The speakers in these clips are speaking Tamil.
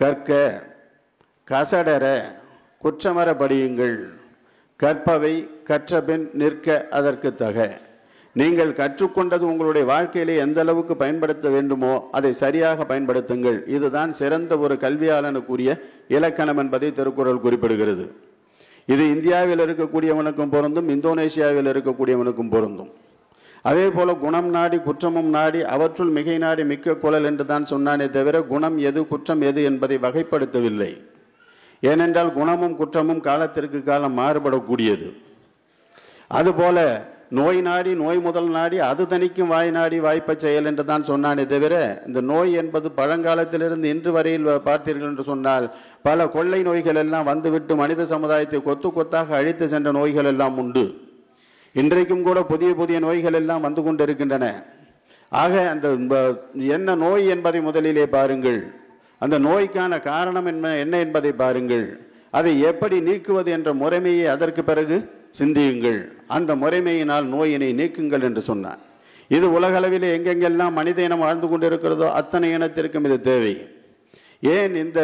கற்க கசடர குற்றமற படியுங்கள், கற்பவை கற்றபின் நிற்க அதற்கு தக. நீங்கள் கற்றுக்கொண்டது உங்களுடைய வாழ்க்கையிலே எந்த அளவுக்கு பயன்படுத்த வேண்டுமோ அதை சரியாக பயன்படுத்துங்கள். இதுதான் சிறந்த ஒரு கல்வியாளனுக்குரிய இலக்கணம் என்பதை திருக்குறள் குறிப்பிடுகிறது. இது இந்தியாவில் இருக்கக்கூடியவனுக்கும் பொருந்தும், இந்தோனேஷியாவில் இருக்கக்கூடியவனுக்கும் பொருந்தும். அதே போல குணம் நாடி குற்றமும் நாடி அவற்றுள் மிகை நாடி மிக்க குழல் என்று தான் சொன்னானே தவிர குணம் எது குற்றம் எது என்பதை வகைப்படுத்தவில்லை. ஏனென்றால் குணமும் குற்றமும் காலத்திற்கு காலம் மாறுபடக்கூடியது. அதுபோல நோய் நாடி நோய் முதல் நாடி அது தணிக்கும் வாய் நாடி வாய்ப்பை செயல் என்று தான் சொன்னானே தவிர இந்த நோய் என்பது பழங்காலத்திலிருந்து இன்று வரையில் பார்த்தீர்கள் என்று சொன்னால் பல கொள்ளை நோய்கள் எல்லாம் வந்துவிட்டு மனித சமுதாயத்தை கொத்து கொத்தாக அழித்து சென்ற நோய்கள் எல்லாம் உண்டு. இன்றைக்கும் கூட புதிய புதிய நோய்கள் எல்லாம் வந்து கொண்டிருக்கின்றன. ஆக அந்த என்ன நோய் என்பதை முதலிலே பாருங்கள், அந்த நோய்க்கான காரணம் என்ன என்பதை பாருங்கள், அதை எப்படி நீக்குவது என்ற முறைமையை அதற்கு பிறகு சிந்தியுங்கள். அந்த முறைமையினால் நோயினை நீக்குங்கள் என்று சொன்னார். இது உலகளவில் எங்கெங்கெல்லாம் மனித இனம் வாழ்ந்து கொண்டிருக்கிறதோ அத்தனை இனத்திற்கும் இது தேவை. ஏன் இந்த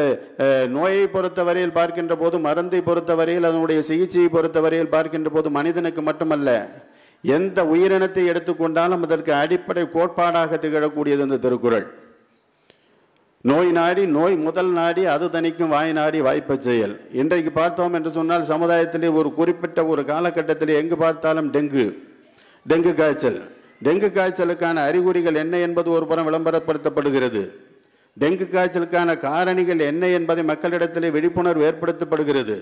நோயை பொறுத்தவரையில் பார்க்கின்ற போது, மருந்தை பொறுத்தவரையில், அதனுடைய சிகிச்சையை பொறுத்தவரையில் பார்க்கின்ற போது மனிதனுக்கு மட்டுமல்ல எந்த உயிரினத்தை எடுத்துக்கொண்டாலும் அதற்கு அடிப்படை கோட்பாடாக திகழக்கூடியது இந்த திருக்குறள். நோய் நாடி நோய் முதல் நாடி அது தணிக்கும் வாய் நாடி வாய்ப்பை செயல். இன்றைக்கு பார்த்தோம் என்று சொன்னால் சமுதாயத்திலே ஒரு குறிப்பிட்ட ஒரு காலகட்டத்திலே எங்கு பார்த்தாலும் டெங்கு காய்ச்சல். டெங்கு காய்ச்சலுக்கான அறிகுறிகள் என்ன என்பது ஒரு புறம் விளம்பரப்படுத்தப்படுகிறது. டெங்கு காய்ச்சலுக்கான காரணிகள் என்ன என்பதை மக்களிடத்திலே விழிப்புணர்வு ஏற்படுத்தப்படுகிறது.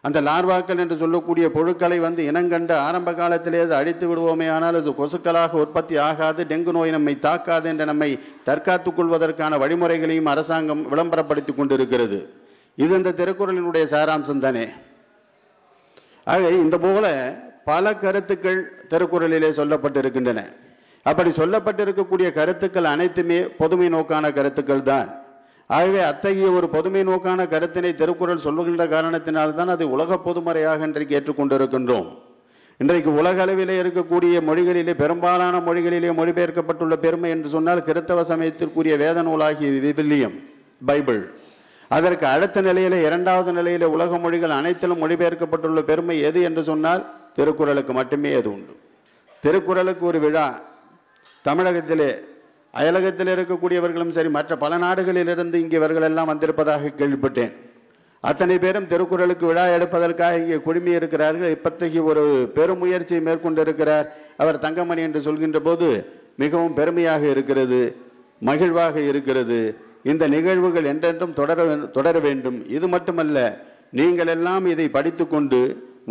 அந்த லார்வாக்கள் என்று சொல்லக்கூடிய புழுக்களை இனங்கண்ட ஆரம்ப காலத்திலே அது அழித்து விடுவோமே, ஆனால் அது கொசுக்களாக உற்பத்தி ஆகாது, டெங்கு நோய் நம்மை தாக்காது என்று நம்மை தற்காத்துக் கொள்வதற்கான வழிமுறைகளையும் அரசாங்கம் விளம்பரப்படுத்தி கொண்டிருக்கிறது. இது இந்த திருக்குறளினுடைய சாராம்சம் தானே. ஆக இந்த போல பல கருத்துக்கள் திருக்குறளிலே சொல்லப்பட்டிருக்கின்றன. அப்படி சொல்லப்பட்டிருக்கக்கூடிய கருத்துக்கள் அனைத்துமே பொதுமை நோக்கான கருத்துக்கள் தான். ஆகவே அத்தகைய ஒரு பொதுமை நோக்கான கருத்தினை திருக்குறள் சொல்லுகின்ற காரணத்தினால்தான் அதை உலக பொதுமறையாக இன்றைக்கு ஏற்றுக்கொண்டிருக்கின்றோம். இன்றைக்கு உலக அளவிலே இருக்கக்கூடிய மொழிகளிலே பெரும்பாலான மொழிகளிலே மொழிபெயர்க்கப்பட்டுள்ள பெருமை என்று சொன்னால் கிறித்தவ சமயத்திற்குரிய வேத நூலாகிய விவிலியம், பைபிள். அதற்கு அடுத்த நிலையிலே இரண்டாவது நிலையிலே உலக மொழிகள் அனைத்திலும் மொழிபெயர்க்கப்பட்டுள்ள பெருமை எது என்று சொன்னால் திருக்குறளுக்கு மட்டுமே அது உண்டு. திருக்குறளுக்கு ஒரு விழா தமிழகத்திலே, அயலகத்தில் இருக்கக்கூடியவர்களும் சரி, மற்ற பல நாடுகளிலிருந்து இங்கே இவர்கள் எல்லாம் வந்திருப்பதாக கேள்விப்பட்டேன். அத்தனை பேரும் திருக்குறளுக்கு விழா எடுப்பதற்காக இங்கே குழுமி இருக்கிறார்கள். இப்போதைக்கு ஒரு பெருமுயற்சியை மேற்கொண்டிருக்கிறார் அவர் தங்கமணி என்று சொல்கின்ற போது மிகவும் பெருமையாக இருக்கிறது, மகிழ்வாக இருக்கிறது. இந்த நிகழ்வுகள் என்றென்றும் தொடர வேண்டும். இது மட்டுமல்ல, நீங்கள் எல்லாம் இதை படித்து கொண்டு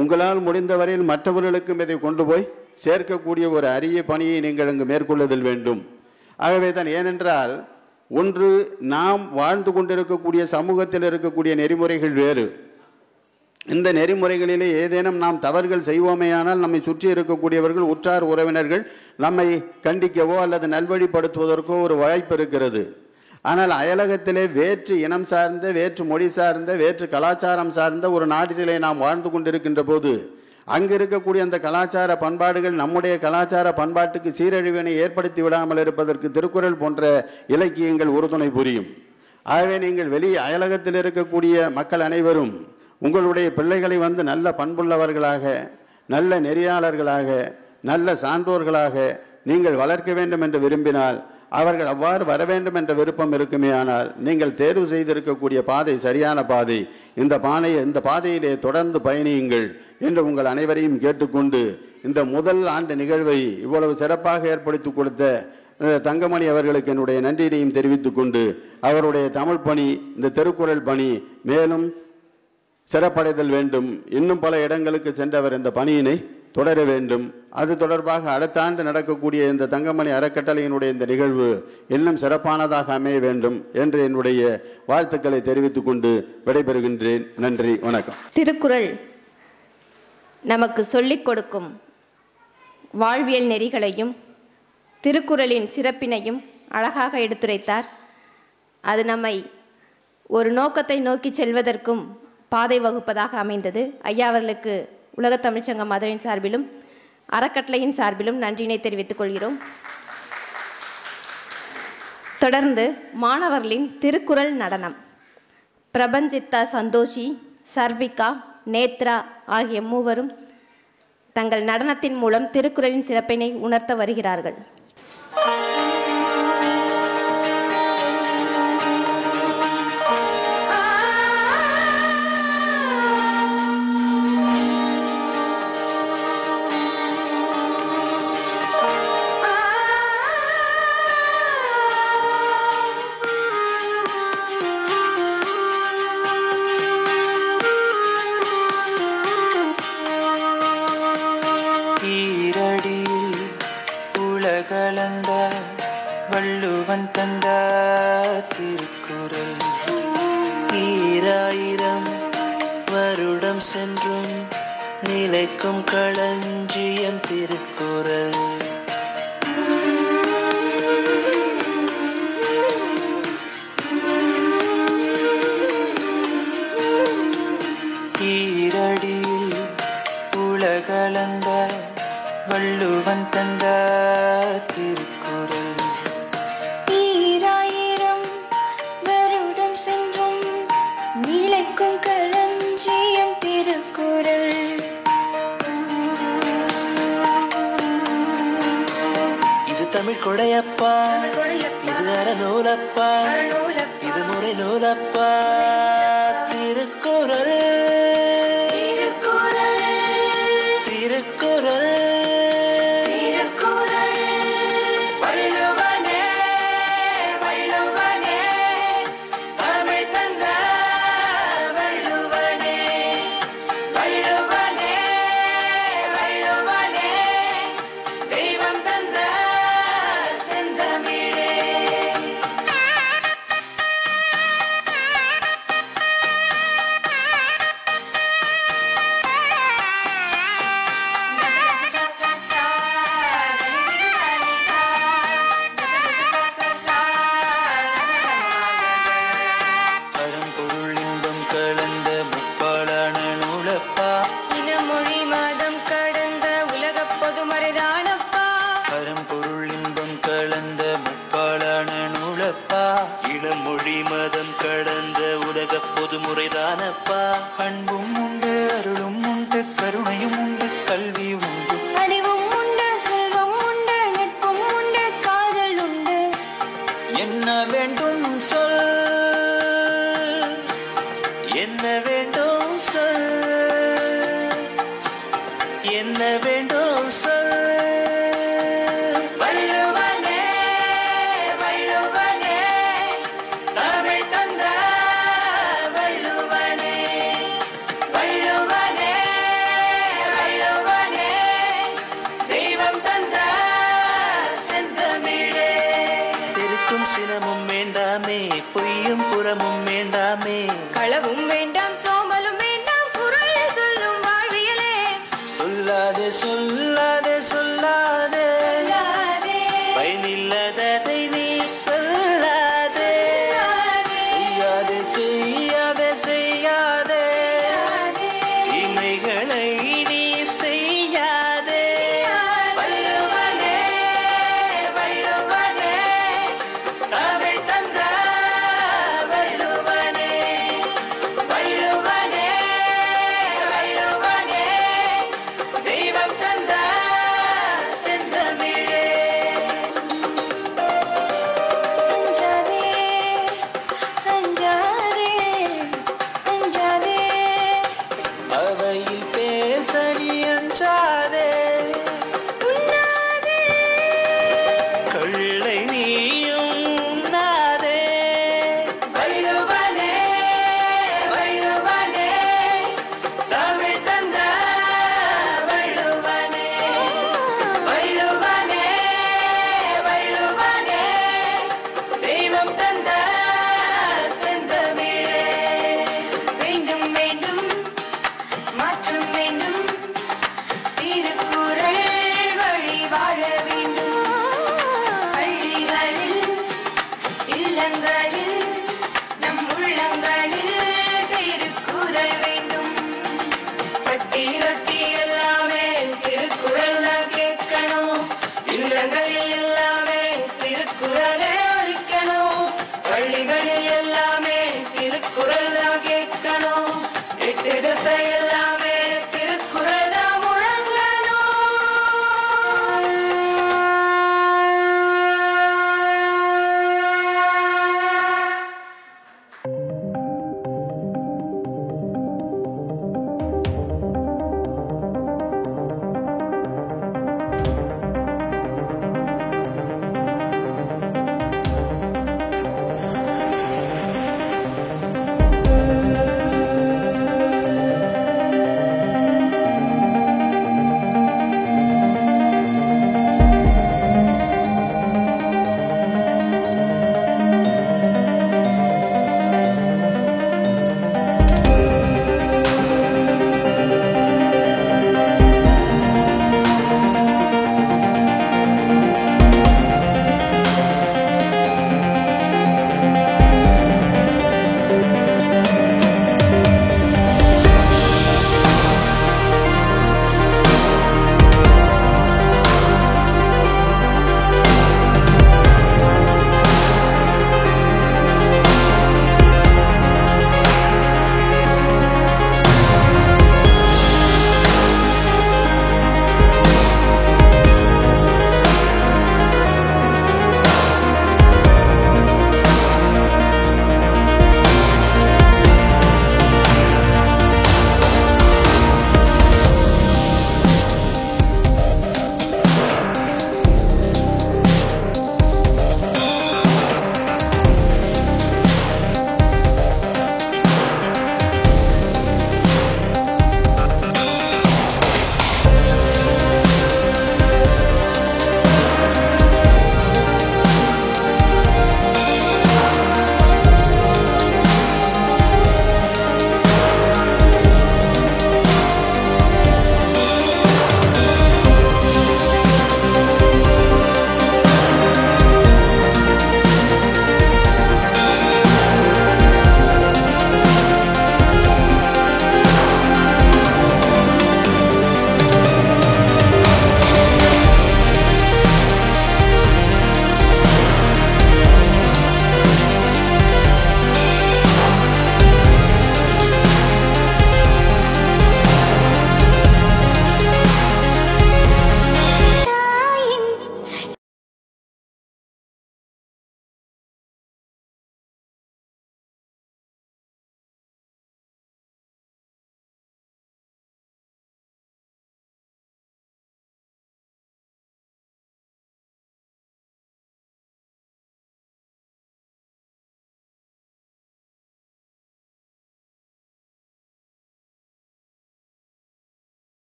உங்களால் முடிந்தவரையில் மற்றவர்களுக்கும் இதை கொண்டு போய் சேர்க்கக்கூடிய ஒரு அரிய பணியை நீங்கள் அங்கு மேற்கொள்ளுதல் வேண்டும். ஆகவே தான், ஏனென்றால் ஒன்று நாம் வாழ்ந்து கொண்டிருக்கக்கூடிய சமூகத்தில் இருக்கக்கூடிய நெறிமுறைகள் வேறு. இந்த நெறிமுறைகளிலே ஏதேனும் நாம் தவறுகள் செய்வோமேயானால் நம்மை சுற்றி இருக்கக்கூடியவர்கள், உற்றார் உறவினர்கள் நம்மை கண்டிக்கவோ அல்லது நல்வழிப்படுத்துவதற்கோ ஒரு வாய்ப்பு இருக்கிறது. ஆனால் அயலகத்திலே வேற்று இனம் சார்ந்த, வேற்று மொழி சார்ந்த, வேற்று கலாச்சாரம் சார்ந்த ஒரு நாட்டிலே நாம் வாழ்ந்து கொண்டிருக்கின்ற போது அங்கு இருக்கக்கூடிய அந்த கலாச்சார பண்பாடுகள் நம்முடைய கலாச்சார பண்பாட்டுக்கு சீரழிவினை ஏற்படுத்தி விடாமல் இருப்பதற்கு திருக்குறள் போன்ற இலக்கியங்கள் உறுதுணை புரியும். ஆகவே நீங்கள் அயலகத்தில் இருக்கக்கூடிய மக்கள் அனைவரும் உங்களுடைய பிள்ளைகளை நல்ல பண்புள்ளவர்களாக, நல்ல நெறியாளர்களாக, நல்ல சான்றோர்களாக நீங்கள் வளர்க்க வேண்டும் என்று விரும்பினால், அவர்கள் அவ்வாறு வர வேண்டும் என்ற விருப்பம் இருக்குமே ஆனால் நீங்கள் தேர்வு செய்திருக்கக்கூடிய பாதை சரியான பாதை. இந்த பாதையிலே தொடர்ந்து பயணியுங்கள் என்று உங்கள் அனைவரையும் கேட்டுக்கொண்டு இந்த முதல் ஆண்டு நிகழ்வை இவ்வளவு சிறப்பாக ஏற்படுத்தி கொடுத்த தங்கமணி அவர்களுக்கு என்னுடைய நன்றியையும் தெரிவித்துக் கொண்டு, அவருடைய தமிழ் பணி, இந்த திருக்குறள் பணி மேலும் சிறப்படைதல் வேண்டும். இன்னும் பல இடங்களுக்கு சென்றவர் இந்த பணியினை தொடர வேண்டும். அது தொடர்பாக அடுத்த ஆண்டு நடக்கக்கூடிய இந்த தங்கமணி அறக்கட்டளையினுடைய இந்த நிகழ்வு இன்னும் சிறப்பானதாக அமைய வேண்டும் என்று என்னுடைய வாழ்த்துக்களை தெரிவித்துக் கொண்டு விடைபெறுகின்றேன். நன்றி, வணக்கம். திருக்குறள் நமக்கு சொல்லிக் கொடுக்கும் வாழ்வியல் நெறிகளையும் திருக்குறளின் சிறப்பினையும் அழகாக எடுத்துரைத்தார். அது நம்மை ஒரு நோக்கத்தை நோக்கி செல்வதற்கும் பாதை வகுப்பதாக அமைந்தது. ஐயா அவர்களுக்கு உலகத் தமிழ்ச்சங்கம் மதுரையின் சார்பிலும் அறக்கட்டளையின் சார்பிலும் நன்றியினை தெரிவித்துக் கொள்கிறோம். தொடர்ந்து மாணவர்களின் திருக்குறள் நடனம் பிரபஞ்சித்தா சந்தோஷி, சர்விகா, நேத்ரா ஆகிய மூவரும் தங்கள் நடனத்தின் மூலம் திருக்குறளின் சிறப்பினை உணர்த்த வருகிறார்கள். கலந்த வள்ளுவன் தந்த திருக்குறள் ஈராயிரம் வருடம் சென்றும் நிலைக்கும் களஞ்சியம் திருக்குறள். ஈரடியில் உலகளந்த வள்ளுவன் தந்த திருக்குறள் ஈராயிரம் வருடம் சென்றும் நிலைக்கும் களஞ்சியம் திருக்குறள். இது தமிழ் கொடையப்பா, இது அறநூலப்பா, இது முறை நூலப்பா திருக்குறள். பொதுமுறைதானப்பா. அன்பும் உண்டு, அருளும் உண்டு, கருணையும் உண்டு, கல்வி உண்டு, அறிவும் உண்டு, செல்வம் உண்டு, நட்பும் உண்டு, காதல் உண்டு. என்ன வேண்டும் சொல், என்ன வேண்டும் சொல், என்ன வேண்டும் சொல். சினமும் வேண்டாமே, பொய்யும் புறமும் வேண்டாமே, களவும் வேண்டாம், சோம்பலும் வேண்டாம், குறள் சொல்லும் வாழ்வியலே. சொல்லாதே சொல்லாதே சொல்லாதே, பயனில்லாததை நீ சொல்லாதே, செய்யாதே செய்யாதே செய்யாதே, இமைகளை நீ செய்யாதே. நம் உள்ளங்களில் திருக்குறள் வேண்டும். பட்டி தொட்டி எல்லாமே திருக்குறள் தான் கேட்கணும். இல்லங்களில் எல்லாமே திருக்குறளே ஒலிக்கணும். பள்ளிகளில் எல்லாமே திருக்குறள் தான் திசையெல்லாமே திருக்குறள் தான் முழங்கணும்.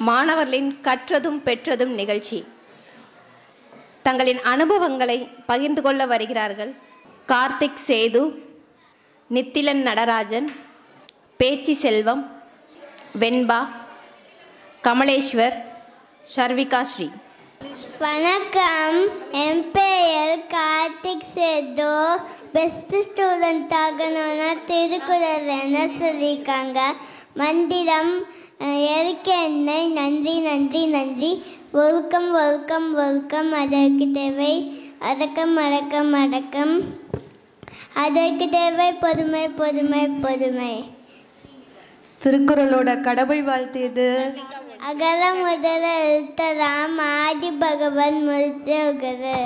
மாணவர்களின் கற்றதும் பெற்றதும் நிகழ்ச்சி. தங்களின் அனுபவங்களை பகிர்ந்து கொள்ள வருகிறார்கள் கார்த்திக் சேது, நித்திலன் நடராஜன், பேச்சி செல்வம், வெண்பா, கமலேஸ்வர், ஷர்விகா ஸ்ரீ. வணக்கம், என் பெயர் கார்த்திக் சேது. பெஸ்ட் ஸ்டூடெண்ட் ஆகணும்னா திருக்குறள் என்ன சொல்லியிருக்காங்க. மந்திரம் எதுக்கு என்னை நன்றி நன்றி நன்றி, ஒழுக்கம் ஒழுக்கம் ஒழுக்கம், அதற்கு தேவை அடக்கம் அடக்கம் அடக்கம், அதற்கு தேவை பொறுமை பொறுமை பொறுமை. திருக்குறளோட கடவுள் வாழ்த்து எது? அகல முதல எழுத்ததாம் ஆதி பகவன் முழுத்தது.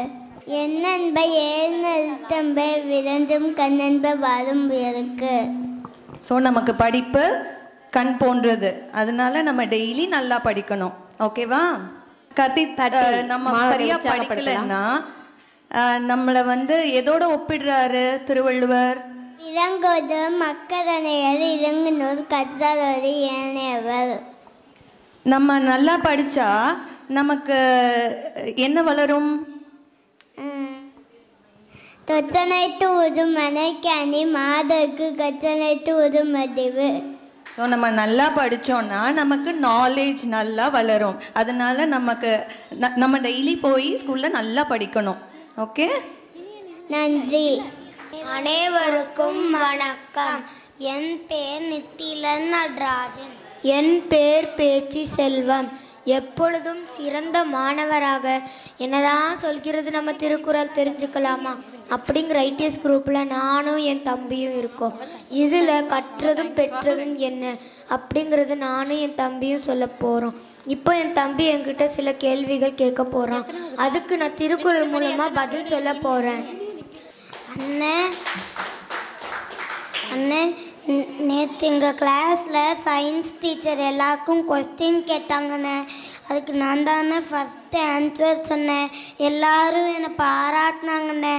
என்னன்ப ஏன் எழுத்தம்ப விரண்டும் கண்ணன்ப வாழும் உயருக்கு. ஸோ நமக்கு படிப்பு கண் போன்றது, அதனால நம்ம டெய்லி நல்லா படிக்கணும். ஓகேவா? நம்ம சரியா படிக்கலன்னா நம்மளை எதோட ஒப்பிடுறாரு திருவள்ளுவர்? இளங்கோது மக்கரணையர் இளங்குனூர் கற்றாரோடு ஏனையவர். நம்ம நல்லா படிச்சா நமக்கு என்ன வளரும்? தொத்தனைத்து உதுமனை கனி மாதருக்கு கத்தனைத்து உதுமதிவு. ஸோ நம்ம நல்லா படித்தோன்னா நமக்கு நாலேஜ் நல்லா வளரும். அதனால நம்ம டெய்லி போய் ஸ்கூலில் நல்லா படிக்கணும். ஓகே, நன்றி. அனைவருக்கும் வணக்கம். என் பேர் நித்திலன் நடராஜன். என் பேர் பேச்சி செல்வம். எப்பொழுதும் சிறந்த மாணவராக என்னதான் சொல்கிறது நம்ம திருக்குறள் தெரிஞ்சுக்கலாமா அப்படிங்கிற ஐடிஎஸ் குரூப்பில் நானும் என் தம்பியும் இருக்கோம். இதில் கற்றதும் பெற்றதும் என்ன அப்படிங்கிறது நானும் என் தம்பியும் சொல்ல போகிறோம். இப்போ என் தம்பி என்கிட்ட சில கேள்விகள் கேட்க போகிறான். அதுக்கு நான் திருக்குறள் மூலமாக பதில் சொல்ல போகிறேன். அண்ணே, நேற்று எங்கள் கிளாஸில் சயின்ஸ் டீச்சர் எல்லாருக்கும் கொஸ்டின் கேட்டாங்கண்ணே. அதுக்கு நான் தானே ஃபஸ்ட்டு ஆன்சர் சொன்னேன். எல்லாரும் என்னை பாராட்டினாங்கண்ணே.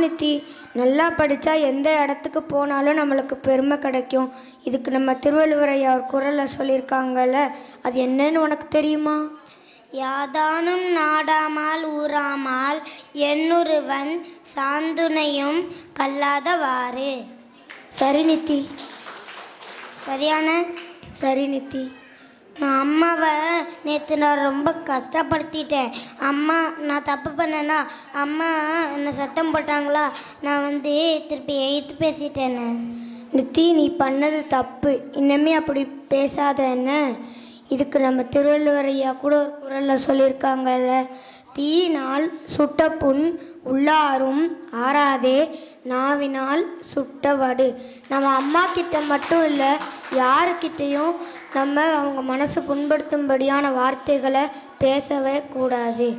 நித்தி, நல்லா படித்தா எந்த இடத்துக்கு போனாலும் நம்மளுக்கு பெருமை கிடைக்கும். இதுக்கு நம்ம திருவள்ளுவர் ஐயா ஒரு குறளை சொல்லியிருக்காங்கல்ல, அது என்னன்னு உனக்கு தெரியுமா? யாதானும் நாடாமால் ஊராமால் என்னொருவன் சாந்துணையும் கல்லாதவாறு. சரி நித்தி. சரியான? சரி நித்தி. நான் அம்மாவை நேற்று நான் ரொம்ப கஷ்டப்படுத்திட்டேன். அம்மா நான் தப்பு பண்ணேன்னா அம்மா என்னை சத்தம் போட்டாங்களா, நான் திருப்பி எய்த்து பேசிட்டேன்னு. நித்தி, நீ பண்ணது தப்பு. இன்னமே அப்படி பேசாத என்ன. இதுக்கு நம்ம திருவள்ளுவர் ஐயா கூட ஒரு குறளில் சொல்லியிருக்காங்கல்ல, தீயினால் சுட்ட புண் உள்ளாரும் ஆறாதே நாவினால் சுட்ட வடு. நம்ம அம்மா கிட்ட மட்டும் இல்லை, யாருக்கிட்டையும் நம்ம அவங்க மனசு புண்படுத்தும்படியான வார்த்தைகளை பேசவே கூடாது.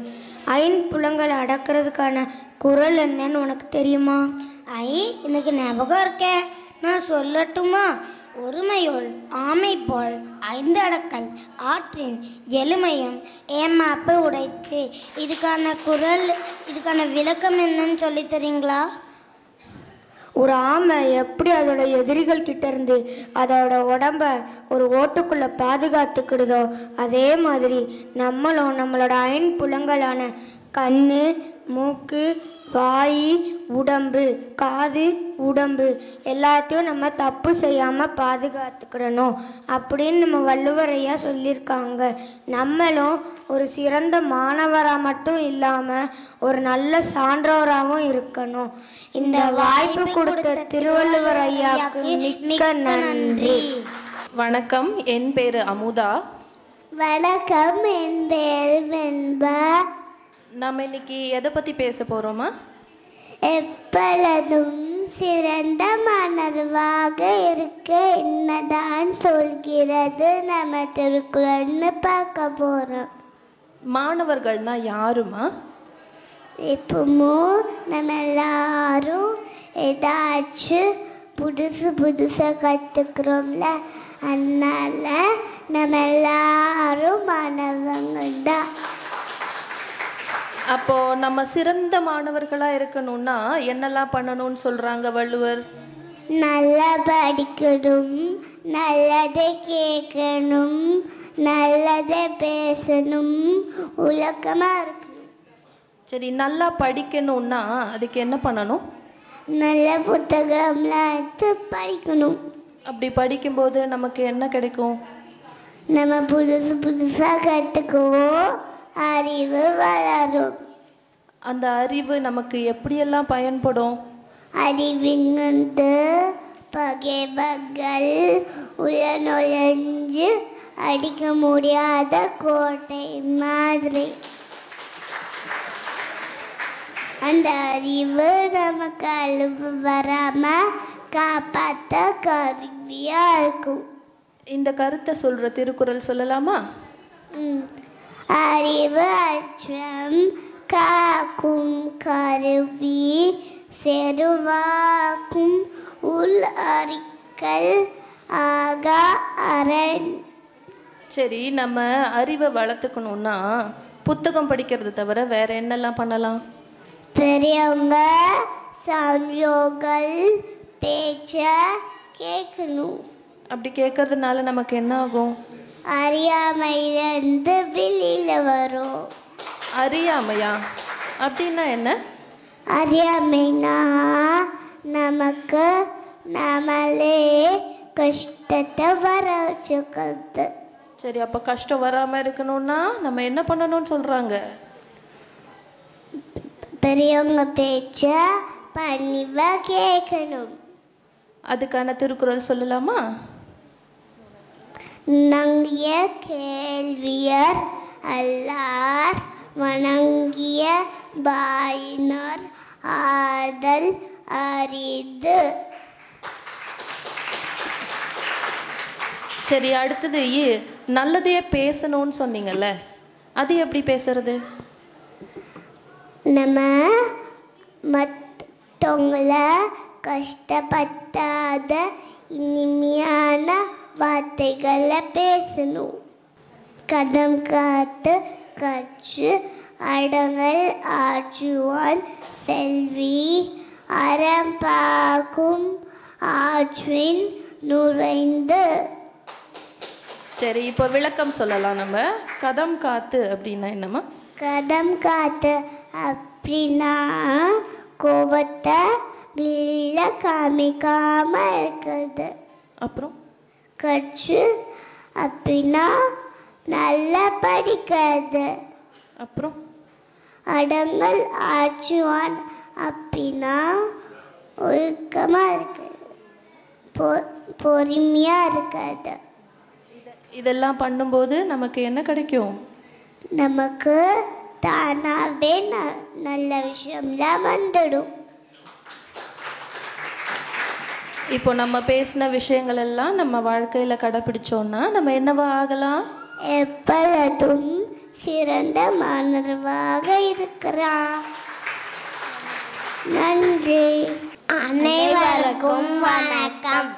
ஐம்புலங்களை அடக்கிறதுக்கான குறள் என்னன்னு உனக்கு தெரியுமா? எனக்கு ஞாபகம் இருக்கே, நான் சொல்லட்டுமா? ஒருமையுள் ஆமை போல் ஐந்து அடக்கல் ஆற்றின் எளிமையும் ஏமாப்பு உடைத்து. இதுக்கான குறள், இதுக்கான விளக்கம் என்னன்னு சொல்லி தரீங்களா? ஒரு ஆமை எப்படி அதோட எதிரிகள் கிட்ட இருந்து அதோட உடம்ப ஒரு ஓட்டுக்குள்ள பாதுகாத்துக்கிடுதோ, அதே மாதிரி நம்மளும் நம்மளோட ஐம்புலங்களான கண்ணு, மூக்கு, வாய், உடம்பு, காது, உடம்பு எல்லாத்தையும் நம்ம தப்பு செய்யாமல் பாதுகாத்துக்கிடணும் அப்படின்னு நம்ம வள்ளுவரையா சொல்லியிருக்காங்க. நம்மளும் ஒரு சிறந்த மாணவராக மட்டும் இல்லாமல் ஒரு நல்ல சான்றோராகவும் இருக்கணும். இந்த வாய்ப்பு கொடுத்த திருவள்ளுவர் ஐயாவுக்கு மிக்க நன்றி. வணக்கம், என் பேர் அமுதா. வணக்கம், என் பேர் வெண்பா. நம்ம இன்னைக்கு எதை பற்றி பேச போகிறோமா? எப்பொழுதும் சிறந்த மாணவராக இருக்க என்னதான் சொல்கிறது நம்ம திருக்குறள்னு பார்க்க போகிறோம். மாணவர்கள்னா யாருமா? இப்பவும் நம்ம எல்லாரும் ஏதாச்சும் புதுசாக கற்றுக்குறோம்ல, அதனால நம்ம எல்லாரும் மாணவங்க தான். அப்போது நம்ம சிறந்த மாணவர்களாக இருக்கணும்னா என்னெல்லாம் பண்ணணும்னு சொல்கிறாங்க வள்ளுவர்? நல்லா படிக்கணும், நல்லதை கேட்கணும், நல்லதை பேசணும், உலகமாக இருக்கணும். சரி, நல்லா படிக்கணும்னா அதுக்கு என்ன பண்ணணும்? நல்ல புத்தகம்லாம் எடுத்து படிக்கணும். அப்படி படிக்கும்போது நமக்கு என்ன கிடைக்கும்? நம்ம புதுசாக கற்றுக்குவோம், அறிவு வளரும். அந்த அறிவு நமக்கு எப்படியெல்லாம் பயன்படும்? அறிவிந்து பகைவர்கள் உயர்நுழைஞ்சு அடிக்க முடியாத கோட்டை மாதிரி. அந்த அறிவு நமக்கு அழிவு வராமல் காப்பாற்ற கருவியாக இருக்கும். இந்த கருத்தை சொல்கிற திருக்குறள் சொல்லலாமா? அறிவு அச்சம் காக்கும் கருவி, செருவாக்கும் உள் அறிக்கல் ஆகா அரண். சரி, நம்ம அறிவை வளர்த்துக்கணும்னா புத்தகம் படிக்கிறது தவிர வேற என்னெல்லாம் பண்ணலாம்? பெரியவங்க சமயோகள் பேச்ச கேட்கணும். அப்படி கேட்கறதுனால நமக்கு என்ன ஆகும்? அறியாமையிலிருந்து வெளியில் வரும். அறியாமையா? அப்படின்னா என்ன? அறியாமைனா நமக்கு நம்மளே கஷ்டத்தை வர வச்சுக்கிறது. சரி, அப்போ கஷ்டம் வராமல் இருக்கணும்னா நம்ம என்ன பண்ணணும்னு சொல்கிறாங்க? பெரியவங்க பேச்ச பணிவா கேட்கணும். அதுக்கான திருக்குறள் சொல்லலாமா? நங்கிய கேள்வியர் அல்லார் வணங்கிய பாயினர் ஆதல் அரிது. சரி, அடுத்தது நல்லதையே பேசணும்னு சொன்னீங்கல்ல, அது எப்படி பேசுறது? நம்ம மற்றவங்கள கஷ்டப்படாத இனிமையான வார்த்தைகளை பேசணும். கதம் காத்து கற்று அடங்கல் ஆற்றுவான் செல்வி, அறம் பார்க்கும் ஆற்றின் நுழைந்து. சரி, இப்போ விளக்கம் சொல்லலாம். நம்ம கதம் காத்து அப்படின்னா என்னம்மா? கதம் காத்து அப்படின்னா கோபத்தை வெளியில காமிக்காம இருக்கிறது. அப்புறம் கற்று அப்படின்னா நல்லா படிக்கிறது. அப்புறம் அடங்கல் ஆச்சுவான் அப்படின்னா ஒழுக்கமா இருக்கிறது, பொறுமையா இருக்கிறது. இதெல்லாம் பண்ணும்போது நமக்கு என்ன கிடைக்கும்? நமக்கு தானாகவே நல்ல விஷயம்லாம் வந்துடும். இப்போ நம்ம பேசின விஷயங்கள் எல்லாம் நம்ம வாழ்க்கையில் கடைப்பிடிச்சோன்னா நம்ம என்னவா ஆகலாம்? எப்பொழுதும் சிறந்த மாணவராக இருக்கிறான். நன்றி. அனைவருக்கும் வணக்கம்.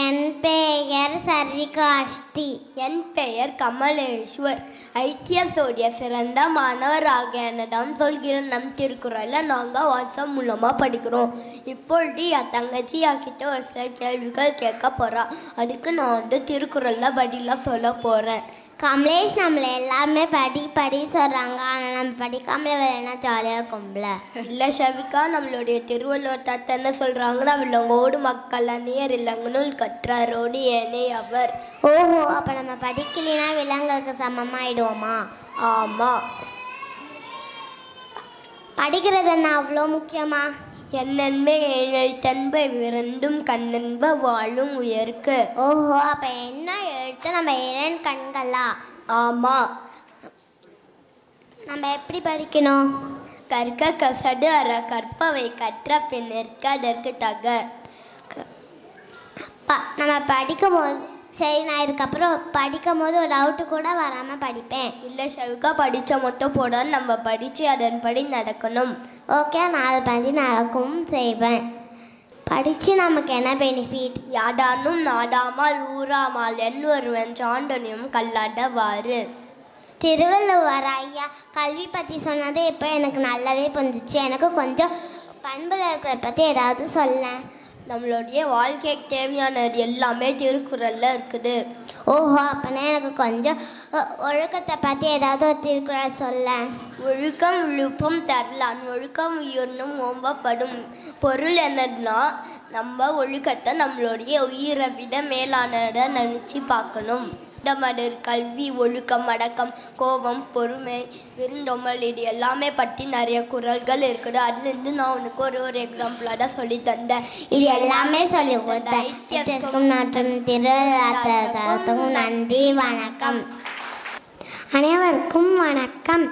என் பெயர் சரிகாஷ்டி. என் பெயர் கமலேஸ்வர். ஐடிஎஸோடைய சிறந்த மாணவராக என்னிடம் சொல்கிற நம் திருக்குறளை நாங்கள் வாட்ஸ்அப் மூலமாக படிக்கிறோம். இப்பொழுது என் தங்கச்சி என்கிட்ட ஒரு சில கேள்விகள் கேட்க போகிறா. அதுக்கு நான் திருக்குறளில் பதிலாக சொல்ல போகிறேன். கமலேஷ் நம்மளை எல்லாருமே படி சொல்கிறாங்க, ஆனால் நம்ம படிக்காமலே வேலைன்னா ஜாலியாக இருக்கும்ல. இல்லை ஷவிகா, நம்மளுடைய திருவள்ளுவர் தாத்தா என்ன சொல்கிறாங்கன்னா, விலங்கோடு மக்கள் அந்நியர் இல்லங்கனுள் கற்றாரோடு ஏனே அவர். ஓஹோ, அப்போ நம்ம படிக்கலைன்னா விலங்குக்கு சமமாயிடுவோமா? ஆமாம். படிக்கிறது என்ன அவ்வளோ முக்கியமா? என்னென்மை எழுத்தன்பை விரண்டும் கண்ணென்ப வாழும் உயர்க்கு. ஓஹோ, அப்போ என்ன எழுத்து நம்ம இரண்டு கண்களா? ஆமாம். நம்ம எப்படி படிக்கணும்? கற்க கசடு அற கற்பவை கற்ற பின் நிற்க அதற்கு தக. நம்ம படிக்கும் போது சரி, நான் இதுக்கப்புறம் படிக்கும் போது ஒரு டவுட்டு கூட வராமல் படிப்பேன். இல்லை ஷவிகா, படித்த மொத்தம் போட நம்ம படித்து அதன்படி நடக்கணும். ஓகே, நான் அதை படி நடக்கவும் செய்வேன். படித்து நமக்கு என்ன பெனிஃபிட்? யாடானும் நாடாமல் ஊராமல் என் ஒருவன் சாண்டனியும் கல்லாடவாறு. திருவள்ளுவர் ஐயா கல்வி பற்றி சொன்னது இப்போ எனக்கு நல்லாவே புரிஞ்சிச்சு. எனக்கு கொஞ்சம் பண்பில் இருக்கிறத பற்றி ஏதாவது சொல்லேன். நம்மளுடைய வாழ்க்கைக்கு தேவையானது எல்லாமே திருக்குறளில் இருக்குது. ஓஹோ, அப்போனா எனக்கு கொஞ்சம் ஒழுக்கத்தை பற்றி ஏதாவது ஒரு திருக்குறள் சொல்ல. ஒழுக்கம் விழுப்பம் தரலான், ஒழுக்கம் உயிர்னும் ஓம்பப்படும். பொருள் என்னதுன்னா, நம்ம ஒழுக்கத்தை நம்மளுடைய உயிரை விட மேலானதை நினச்சி பார்க்கணும். இடமடர், கல்வி, ஒழுக்கம், அடக்கம், கோபம், பொறுமை, விருந்தோமல், இது எல்லாமே பற்றி நிறைய குறள்கள் இருக்குது. அதுலேருந்து நான் உனக்கு ஒரு எக்ஸாம்பிளாக தான் சொல்லி தந்தேன். இது எல்லாமே சொல்லி கொடுத்தேன். நாட்டும் திருவிழாக்கும் நன்றி, வணக்கம். அனைவருக்கும் வணக்கம்.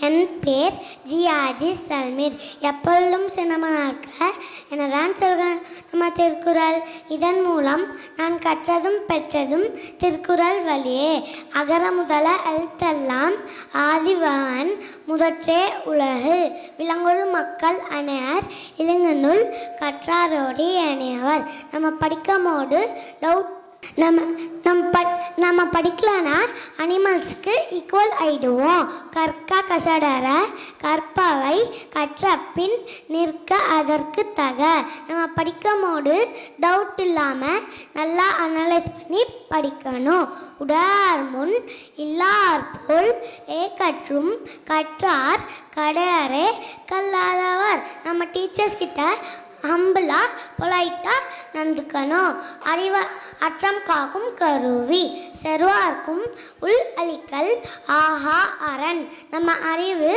என் பேர் ஜி சல்மீர். எப்பொழுதும் சின்னமனார்க்க எனதான் சொல்க நம்ம திருக்குறள். இதன் மூலம் நான் கற்றதும் பெற்றதும் திருக்குறள் வழியே. அகர முதல எழுத்தெல்லாம் ஆதிபவன் முதற்றே உலகு. விலங்கொழு மக்கள் அனையர் இளைஞனுள் கற்றாரோடி அணையவர். நம்ம படிக்கும்போது டவுட் நம்ம படிக்கலன்னா அனிமல்ஸ்க்கு ஈக்குவல் ஆயிடுவோம். கற்க கசடர கற்பவை கற்ற பின் நிற்க அதற்கு தக. நம்ம படிக்கும் போது டவுட் இல்லாமல் நல்லா அனலைஸ் பண்ணி படிக்கணும். உடார் முன் இல்லார் போல் கற்றும் கற்றார் கடையரே கல்லாதவர். நம்ம டீச்சர்ஸ் கிட்ட ஹம்பிளா பொலைட்டாக நடந்துக்கணும். அற்றம் காக்கும் கருவி செருவார்க்கும் உள் அழிக்கல் ஆஹா அரண். நம்ம அறிவு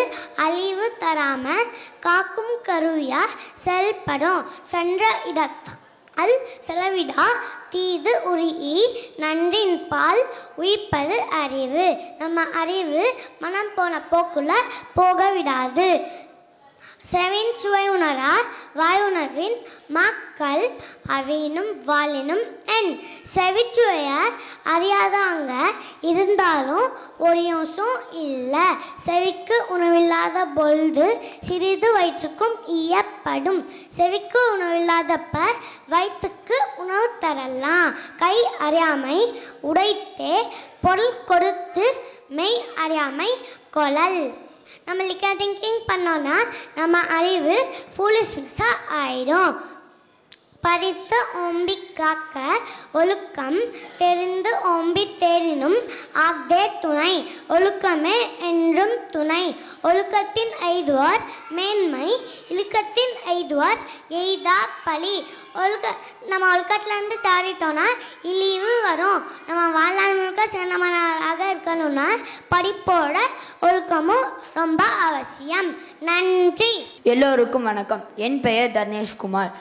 அழிவு தராமல் காக்கும் கருவியாக செயல்படும். சென்ற இடத்தால் செலவிடா தீது உருகி நன்றின் பால் உயிர்ப்பது அறிவு. நம்ம அறிவு மனம் போன போக்குள்ள போக விடாது. செவின் சுவை உணரா வாயுணர்வின் மக்கள் அவினும் வாழினும் என். செவிச்சுவைய அறியாதவங்க இருந்தாலும் ஒரு யோசும் இல்லை. செவிக்கு உணவில்லாத பொழுது சிறிது வயிற்றுக்கும் ஈயப்படும். செவிக்கு உணவில்லாதப்ப வயிற்றுக்கு உணவு தரலாம். கை அறியாமை உடைத்தே பொருள் கொடுத்து மெய் அறியாமை கொளல். நம்ம லிக்கர் ட்ரிங்கிங் பண்ணோன்னா நம்ம அறிவு ஃபூலிஷ்னஸாக ஆயிடும். படித்து ஓம்பி காக்க ஒழுக்கம் தெரிந்து ஓம்பி தேரினும் ஆக்தே துணை. ஒழுக்கமே என்றும் துணை. ஒழுக்கத்தின் எய்துவார் மேன்மை, இழுக்கத்தின் எய்துவார் எய்தா பழி. நம்ம ஒழுக்கத்துலேருந்து தாரிட்டோன்னா இழிவு வரும். நம்ம வாழ்நாள் முழுக்க சிறந்தவனாக இருக்கணும்னா படிப்போட ஒழுக்கமும் ரொம்ப அவசியம். நன்றி. எல்லோருக்கும் வணக்கம். என் பெயர் தர்ணேஷ்குமார்.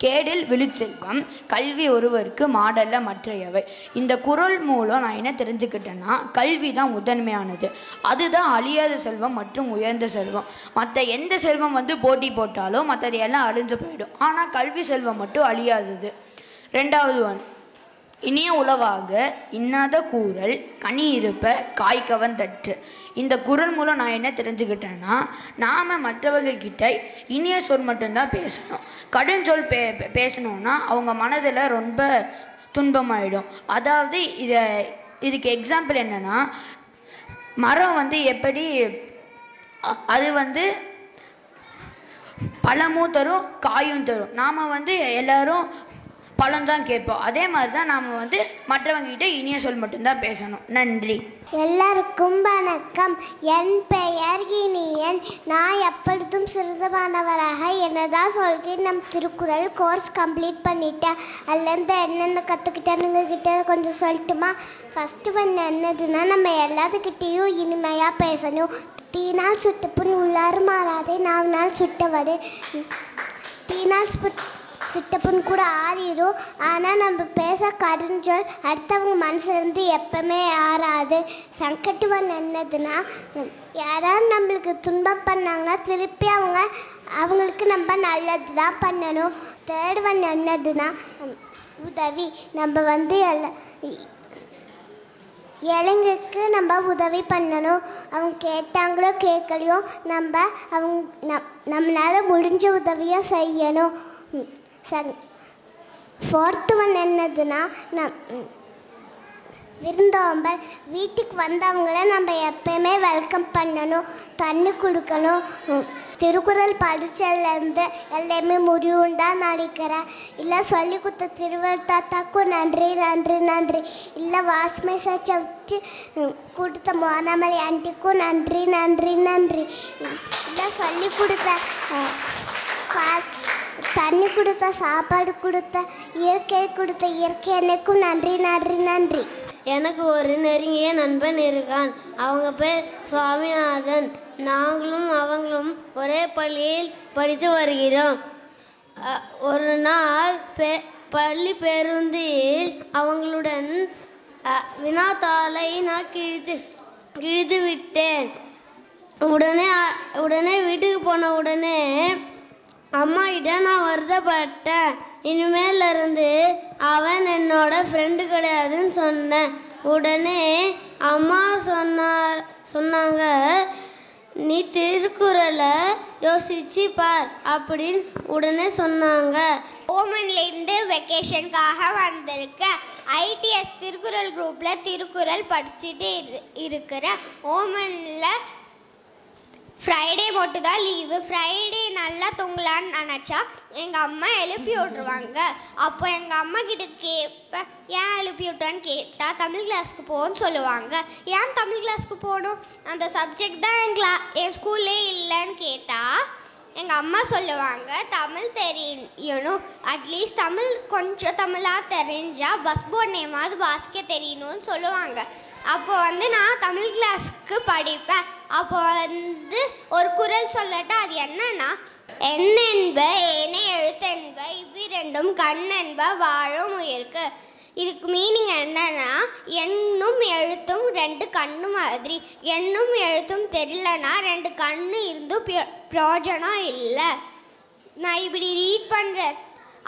கேடில் விழுச்செல்வம், கல்வி ஒருவருக்கு மாடல்ல மற்றையவை. இந்த குறள் மூலம் நான் என்ன தெரிஞ்சுக்கிட்டேன்னா, கல்வி தான் முதன்மையானது. அதுதான் அழியாத செல்வம் மற்றும் உயர்ந்த செல்வம். மற்ற எந்த செல்வம் போட்டி போட்டாலும் மற்றது எல்லாம் அழிஞ்சு போயிடும். ஆனால் கல்வி செல்வம் மட்டும் அழியாதது. ரெண்டாவது இனிய உளவாக இன்னாத கூறல் கனி இருப்ப காய்கவன் தற்று. இந்த குறள் மூலம் நான் என்ன தெரிஞ்சுக்கிட்டேன்னா, நாம் மற்றவங்க கிட்ட இனிய சொல் மட்டும்தான் பேசணும். கடும் சொல் பேசணும்னா அவங்க மனதில் ரொம்ப துன்பமாயிடும். அதாவது இதுக்கு எக்ஸாம்பிள் என்னென்னா, மரம் எப்படி அது பழமும் தரும் காயும் தரும். நாம் எல்லாரும் பழம்தான் கேட்போம். அதே மாதிரி தான் நாம் மற்றவங்ககிட்ட இனிய சொல் மட்டும்தான் பேசணும். நன்றி. எல்லாருக்கும் வணக்கம். என் பெயர் இனியன். நான் எப்பொழுதும் சிறந்தமானவராக என்னதான் சொல்கிறேன். நம் திருக்குறள் கோர்ஸ் கம்ப்ளீட் பண்ணிட்டேன். அதுலேருந்து என்னென்ன கற்றுக்கிட்டேன்னு கிட்ட கொஞ்சம் சொல்லட்டுமா? ஃபஸ்ட்டு என்னதுன்னா, நம்ம எல்லாத்துக்கிட்டேயும் இனிமையாக பேசணும். தீனால் சுட்டப்புண் உள்ளாறு மாறாதே, நாவினால் சுட்டவடு. தீனால் சுட்டப்புண் கூட ஆறிடும். ஆனால் நம்ம பேச கருஞ்சொல் அடுத்தவங்க மனசுலேருந்து எப்பவுமே ஆறாது. சங்கட்டுவன் என்னதுன்னா, யாராவது நம்மளுக்கு துன்பம் பண்ணாங்கன்னா திருப்பி அவங்களுக்கு நம்ம நல்லது தான் பண்ணணும். தேர்ட் ஒன் என்னதுன்னா உதவி. நம்ம இளைஞருக்கு நம்ம உதவி பண்ணணும். அவங்க கேட்டாங்களோ கேட்கலையோ நம்மளால் முடிஞ்ச உதவியை செய்யணும். ஃபோர்த்து ஒன் என்னதுன்னா, விருந்தோம்பல். வீட்டுக்கு வந்தவங்கள நம்ம எப்பயுமே வெல்கம் பண்ணணும், தண்ணி கொடுக்கணும். திருக்குறள் படித்ததுலேருந்து எல்லாமே முடிவுண்டான்னு நினைக்கிறேன். இல்லை சொல்லி கொடுத்த திருவள்ளுவர் தாத்தாக்கும் நன்றி நன்றி நன்றி. இல்லை வாய்ஸ் மெசேஜ் வச்சு கொடுத்த மோனாமலி ஆண்டிக்கும் நன்றி நன்றி நன்றி. இல்லை சொல்லி கொடுத்த தண்ணி கொடுத்த சாப்பாடு கொடுத்த இயற்கை அன்னைக்கும் நன்றி நன்றி நன்றி. எனக்கு ஒரு நெருங்கிய நண்பன் இருக்கான். அவங்க பேர் சுவாமிநாதன். நாங்களும் அவங்களும் ஒரே பள்ளியில் படித்து வருகிறோம். ஒரு நாள் பள்ளி பேருந்தில் அவங்களுடன் வினாத்தாளை நான் கிழித்து விட்டேன். உடனே வீட்டுக்கு போன உடனே அம்மாகிட்ட நான் வருத்தப்பட்டேன். இனிமேல இருந்து அவன் என்னோட ஃப்ரெண்டு கிடையாதுன்னு சொன்னேன். உடனே அம்மா சொன்னாங்க, நீ திருக்குறளை யோசிச்சு பார் அப்படின்னு உடனே சொன்னாங்க. ஓமன்லேருந்து வெக்கேஷனுக்காக வந்திருக்க ஐடிஎஸ் திருக்குறள் குரூப்பில் திருக்குறள் படிச்சுட்டு இருக்கிற. ஓமனில் ஃப்ரைடே மட்டும் தான் லீவு. ஃப்ரைடே நல்லா தூங்கலான்னு நினச்சா எங்கள் அம்மா எழுப்பி விட்ருவாங்க. அப்போ எங்கள் அம்மா கிட்ட கேட்பேன், ஏன் எழுப்பி விட்டான்னு கேட்டால் தமிழ் கிளாஸ்க்கு போகணும்னு சொல்லுவாங்க. ஏன் தமிழ் கிளாஸ்க்கு போகணும், அந்த சப்ஜெக்ட் தான் என் ஸ்கூல்லே இல்லைன்னு கேட்டால் எங்கள் அம்மா சொல்லுவாங்க, தமிழ் தெரியணும், அட்லீஸ்ட் கொஞ்சம் தமிழாக தெரிஞ்சால் பஸ் போர்ட் நேமாவது வாசிக்க தெரியணும்னு சொல்லுவாங்க. அப்போ நான் தமிழ் கிளாஸ்க்கு படிப்பேன். அப்போ ஒரு குறள் சொல்லட்டா, அது என்னன்னா, எண்ணென்ப ஏனை எழுத்தென்ப இவ்விரண்டும் கண்ணென்ப வாழும் உயிருக்கு. இதுக்கு மீனிங் என்னன்னா, எண்ணும் எழுத்தும் ரெண்டு கண்ணு மாதிரி. எண்ணும் எழுத்தும் தெரியலனா ரெண்டு கண்ணு இருந்தும் பிரயோஜனம் இல்லை. நான் இப்படி ரீட் பண்ணுறேன்.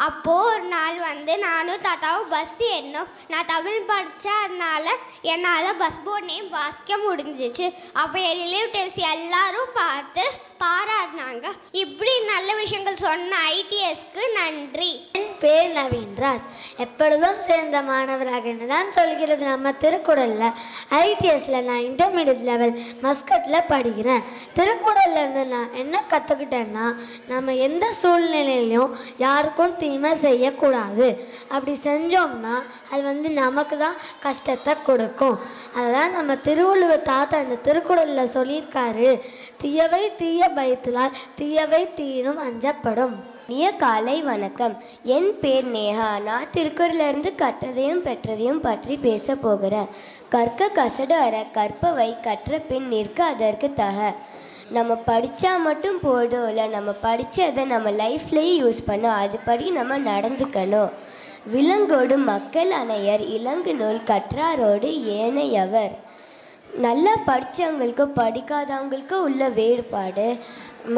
அப்போது ஒரு நாள் நானும் தாத்தாவும் பஸ் ஏறணும். நான் தமிழ் படித்ததுனால என்னால் பஸ் போர்ட் நேம் வாசிக்க முடிஞ்சிச்சு. அப்போ என் ரிலேட்டிவ்ஸ் எல்லாரும் பார்த்து பாராட்டினாங்க. இப்படி நல்ல விஷயங்கள் சொன்ன ஐடிஎஸ்க்கு நன்றி. என் பேர் நவீன்ராஜ். எப்பொழுதும் சேர்ந்த மாணவராக என்னதான் சொல்கிறது நம்ம திருக்குறளில். ஐடிஎஸில் நான் இன்டர்மீடியட் லெவல் மஸ்கட்டில் படிக்கிறேன். திருக்குறள்லேருந்து நான் என்ன கற்றுக்கிட்டேன்னா, நம்ம எந்த சூழ்நிலையிலையும் யாருக்கும் தீமை செய்யக்கூடாது. அப்படி செஞ்சோம்னா அது நமக்கு தான் கஷ்டத்தை கொடுக்கும். அதுதான் நம்ம திருவள்ளுவர் தாத்தா இந்த திருக்குறளில் சொல்லியிருக்காரு, தீயவை தீய பயத்திலால் தீயவை தீனும் அஞ்சப்படும். காலை வணக்கம். என் பேர் நேஹா. நான் திருக்குறளிலிருந்து கற்றதையும் பெற்றதையும் பற்றி பேச போகிறேன். கற்க கசடு அற கற்பவை கற்ற பின் நிற்க அதற்கு தக. நம்ம படித்தா மட்டும் போதும் இல்லை, நம்ம படித்ததை நம்ம லைஃப்லேயே யூஸ் பண்ணோம். அதுபடி நம்ம நடந்துக்கணும். விலங்கோடு மக்கள் அணையர் இலங்கு நூல் கற்றாரோடு ஏனையவர். நல்லா படித்தவங்களுக்கும் படிக்காதவங்களுக்கும் உள்ள வேறுபாடு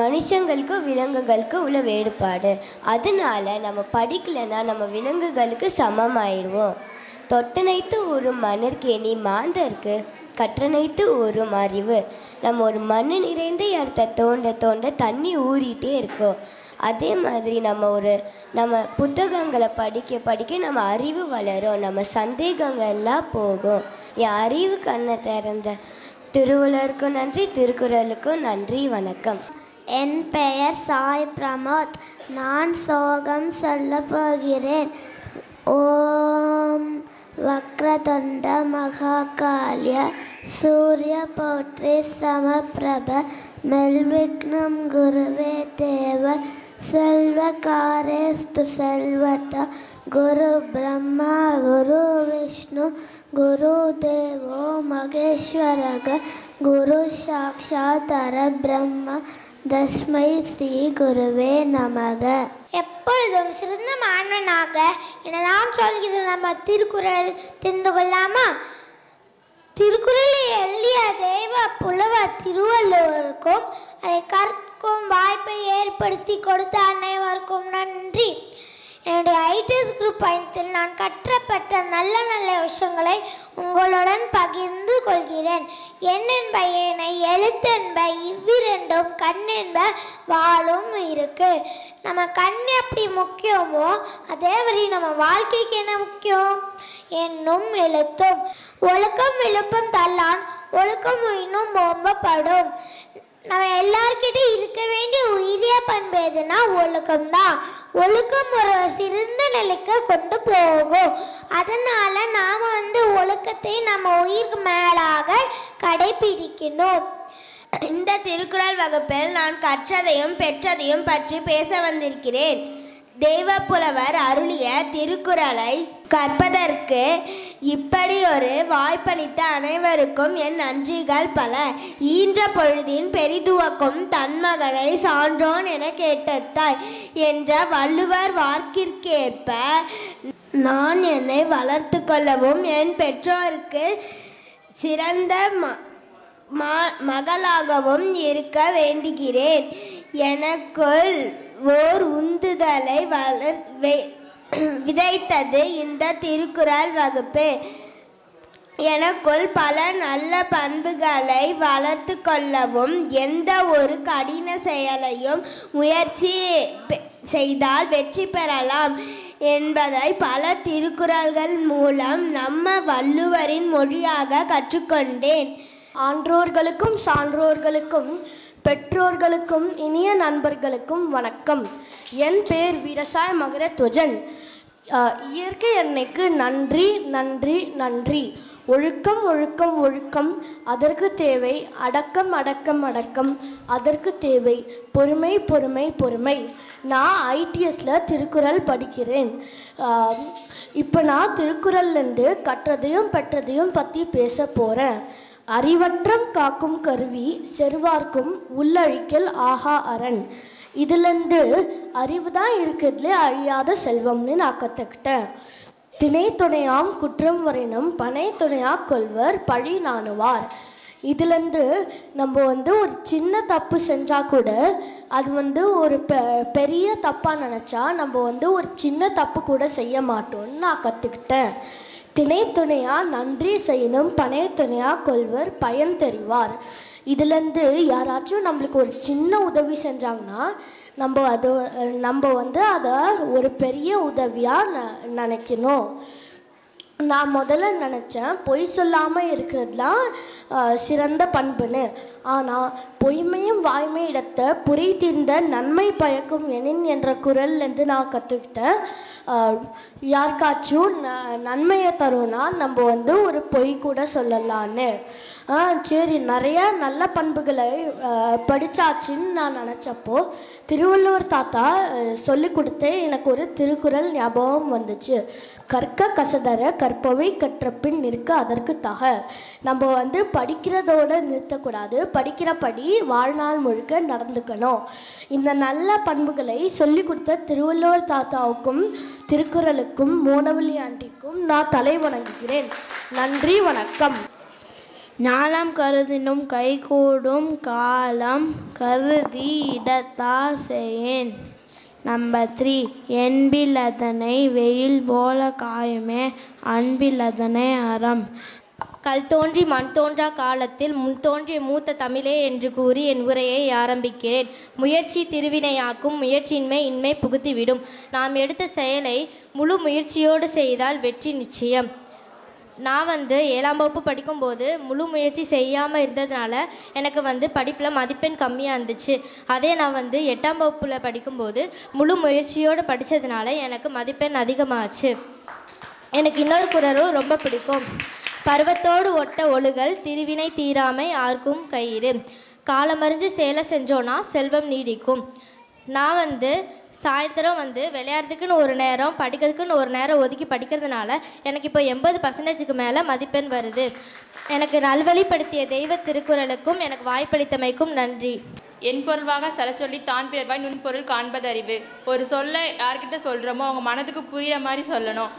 மனுஷங்களுக்கும் விலங்குகளுக்கும் உள்ள வேறுபாடு. அதனால நம்ம படிக்கலைன்னா நம்ம விலங்குகளுக்கு சமமாயிடுவோம். தொட்டனைத்து ஊறும் மணற்கேணி மாந்தருக்கு கற்றனைத்து ஊறும் அறிவு. நம்ம ஒரு மண் நிறைந்த இடத்த தோண்ட தோண்ட தண்ணி ஊறிட்டே இருக்கோம். அதே மாதிரி நம்ம புத்தகங்களை படிக்க படிக்க நம்ம அறிவு வளரும், நம்ம சந்தேகங்கள்லாம் போகும். என் அறிவு கண்ணை திறந்த திருவள்ளுவருக்கும் நன்றி, திருக்குறளுக்கும் நன்றி. வணக்கம். என் பெயர் சாய் பிரமோத். நான் சோகம் சொல்ல போகிறேன். ஓம் வக்ரதுண்ட மகாகால்ய சூரிய போற்றி சமப்பிரப மெல்விக்னம் குருவே தேவ செல்வகாரேஸ்து செல்வத குரு பிரம்மா குரு விஷ்ணு குரு தேவோ மகேஸ்வரக குரு சாக்ஷாத் பரபிரம்ம தஸ்மை ஸ்ரீ குருவே நமக. எப்பொழுதும் சிறந்த மாணவனாக என்னதான் சொல்கிறது நம்ம திருக்குறள் தெரிந்து கொள்ளாமா? திருக்குறளை எழுதிய தெய்வ புலவர் திருவள்ளுவருக்கும் அதை கற்கும் வாய்ப்பை ஏற்படுத்தி கொடுத்த அனைவருக்கும் நன்றி. என்னுடைய ஐடிஎஸ் குரூப் பயணத்தில் நான் கற்றப்பட்ட நல்ல நல்ல விஷயங்களை உங்களுடன் பகிர்ந்து கொள்கிறேன். எண்ணென்ப ஏனை எழுத்தென்ப இவ்விரண்டும் கண்ணென்ப வாழும் இருக்கு. நம்ம கண் எப்படி முக்கியமோ அதே மாதிரி நம்ம வாழ்க்கைக்கு என்ன முக்கியம்? எண்ணும் எழுத்தும். ஒழுக்கம் விழுப்பம் தள்ளான் ஒழுக்கம் இன்னும் ஓம்பப்படும். நம்ம எல்லார்கிட்டையும் இருக்க வேண்டிய உயரிய பண்பு எதுனா ஒழுக்கம்தான். ஒழுக்கம் ஒரு சிறந்த நிலைக்கு கொண்டு போகும். அதனால நாம் ஒழுக்கத்தை நம்ம உயிருக்கு மேலாக கடைபிடிக்கணும். இந்த திருக்குறள் வகுப்பில் நான் கற்றதையும் பெற்றதையும் பற்றி பேச வந்திருக்கிறேன். தெய்வப்புலவர் அருளிய திருக்குறளை கற்பதற்கு இப்படி ஒரு வாய்ப்பளித்த அனைவருக்கும் என் நன்றிகள் பல. ஈன்ற பொழுதின் பெரிதுவக்கும் தன் மகனை சான்றோன் என கேட்டத்தாய் என்ற வள்ளுவர் வாக்கிற்கேற்ப நான் என்னை வளர்த்து கொள்ளவும் என் பெற்றோருக்கு சிறந்த மகளாகவும் இருக்க வேண்டுகிறேன். எனக்குள் ஓர் உந்துதலை விதைத்தது இந்த திருக்குறள் வகுப்பு. எனக்குள் பல நல்ல பண்புகளை வளர்த்து கொள்ளவும் எந்த ஒரு கடின செயலையும் முயற்சி செய்தால் வெற்றி பெறலாம் என்பதை பல திருக்குறள்கள் மூலம் நம்ம வள்ளுவரின் மொழியாக கற்றுக்கொண்டேன். ஆன்றோர்களுக்கும் சான்றோர்களுக்கும் பெற்றோர்களுக்கும் இனிய நண்பர்களுக்கும் வணக்கம். என் பேர் வீரசாய மகரத்வஜன். இயற்கை அன்னைக்கு நன்றி நன்றி நன்றி. ஒழுக்கம் ஒழுக்கம் ஒழுக்கம், அதற்கு தேவை அடக்கம் அடக்கம் அடக்கம், அதற்கு தேவை பொறுமை பொறுமை பொறுமை. நான் ஐடிஎஸ்ல திருக்குறள் படிக்கிறேன். இப்போ நான் திருக்குறள்லேருந்து கற்றதையும் பெற்றதையும் பற்றி பேச போகிறேன். அறிவற்றம் காக்கும் கருவி செருவார்க்கும் உள்ளழிக்கல் ஆஹா அரண். இதுலேருந்து அறிவு தான் இருக்கிறதுலே அழியாத செல்வம்னு நான் கற்றுக்கிட்டேன். திணை துணையாம் குற்றம் வரைனும் பனை துணையா கொள்வர் பழி நாணுவார். இதுலேருந்து நம்ம ஒரு சின்ன தப்பு செஞ்சால் கூட அது ஒரு பெரிய தப்பாக நினச்சா நம்ம ஒரு சின்ன தப்பு கூட செய்ய மாட்டோம்னு நான் கற்றுக்கிட்டேன். திணை துணையா நன்றி செய்யணும் பனை துணையா கொள்வர் பயன் தெரிவார். இதுலேருந்து யாராச்சும் நம்மளுக்கு ஒரு சின்ன உதவி செஞ்சாங்கன்னா நம்ம அதை ஒரு பெரிய உதவியாக நினைக்கணும். நான் முதல்ல நினச்சேன் பொய் சொல்லாமல் இருக்கிறதுலாம் சிறந்த பண்புன்னு. ஆனால் பொய்மையும் வாய்மை இடத்த புரை தீர்ந்த நன்மை பயக்கும் எனின் என்ற குறள்லேருந்து நான் கற்றுக்கிட்டேன். யாருக்காச்சும் நன்மையை தரும்னா நம்ம ஒரு பொய் கூட சொல்லலான்னு. சரி, நிறைய நல்ல பண்புகளை படித்தாச்சுன்னு நான் நினச்சப்போ திருவள்ளுவர் தாத்தா சொல்லி கொடுத்து எனக்கு ஒரு திருக்குறள் ஞாபகம் வந்துச்சு. கற்க கசடர கற்பவை கற்றபின் நிற்க அதற்கு தக. நம்ம படிக்கிறதோடு நிறுத்தக்கூடாது, படிக்கிறபடி வாழ்நாள் முழுக்க நடந்துக்கணும். இந்த நல்ல பண்புகளை சொல்லி கொடுத்த திருவள்ளுவர் தாத்தாவுக்கும் திருக்குறளுக்கும் மோனவள்ளி ஆண்டிக்கும் நான் தலை வணங்குகிறேன். நன்றி, வணக்கம். ஞானம் கருதினும் கைகூடும் காலம் கருதி இடத்தாசையேன். நம்பர் 3, என்பில் அதனை வெயில் போல காயுமே அன்பில் அதனை அறம். கல் தோன்றி மண் தோன்றா காலத்தில் முன் தோன்றிய மூத்த தமிழே என்று கூறி என் உரையை ஆரம்பிக்கிறேன். முயற்சி திருவினையாக்கும், முயற்சியின்மை இன்மை புகுத்திவிடும். நாம் எடுத்த செயலை முழு முயற்சியோடு செய்தால் வெற்றி நிச்சயம். நான் 7ஆம் வகுப்பு படிக்கும்போது முழு முயற்சி செய்யாமல் இருந்ததுனால எனக்கு படிப்பில் மதிப்பெண் கம்மியாக இருந்துச்சு. அதே நான் 8ஆம் வகுப்பில் படிக்கும்போது முழு முயற்சியோடு படித்ததுனால எனக்கு மதிப்பெண் அதிகமாச்சு. எனக்கு இன்னொரு குறளும் ரொம்ப பிடிக்கும். பருவத்தோடு ஒட்ட ஒழுகல் திருவினை தீராமை ஆர்க்கும் கயிறு. காலமறிஞ்சு சேலை செஞ்சோன்னா செல்வம் நீடிக்கும். நான் சாயந்தரம் விளையாடுறதுக்குன்னு ஒரு நேரம் படிக்கிறதுக்குன்னு ஒரு நேரம் ஒதுக்கி படிக்கிறதுனால எனக்கு இப்போ 80% மேலே மதிப்பெண் வருது. எனக்கு நல்வழிப்படுத்திய தெய்வ திருக்குறளுக்கும் எனக்கு வாய்ப்பளித்தமைக்கும் நன்றி. என் பொருள்வாக சல சொல்லி தான் பிறர்வாய் நுண்பொருள் காண்பது அறிவு. ஒரு சொல்லை யார்கிட்ட சொல்கிறோமோ அவங்க மனதுக்கு புரிகிற மாதிரி சொல்லணும்.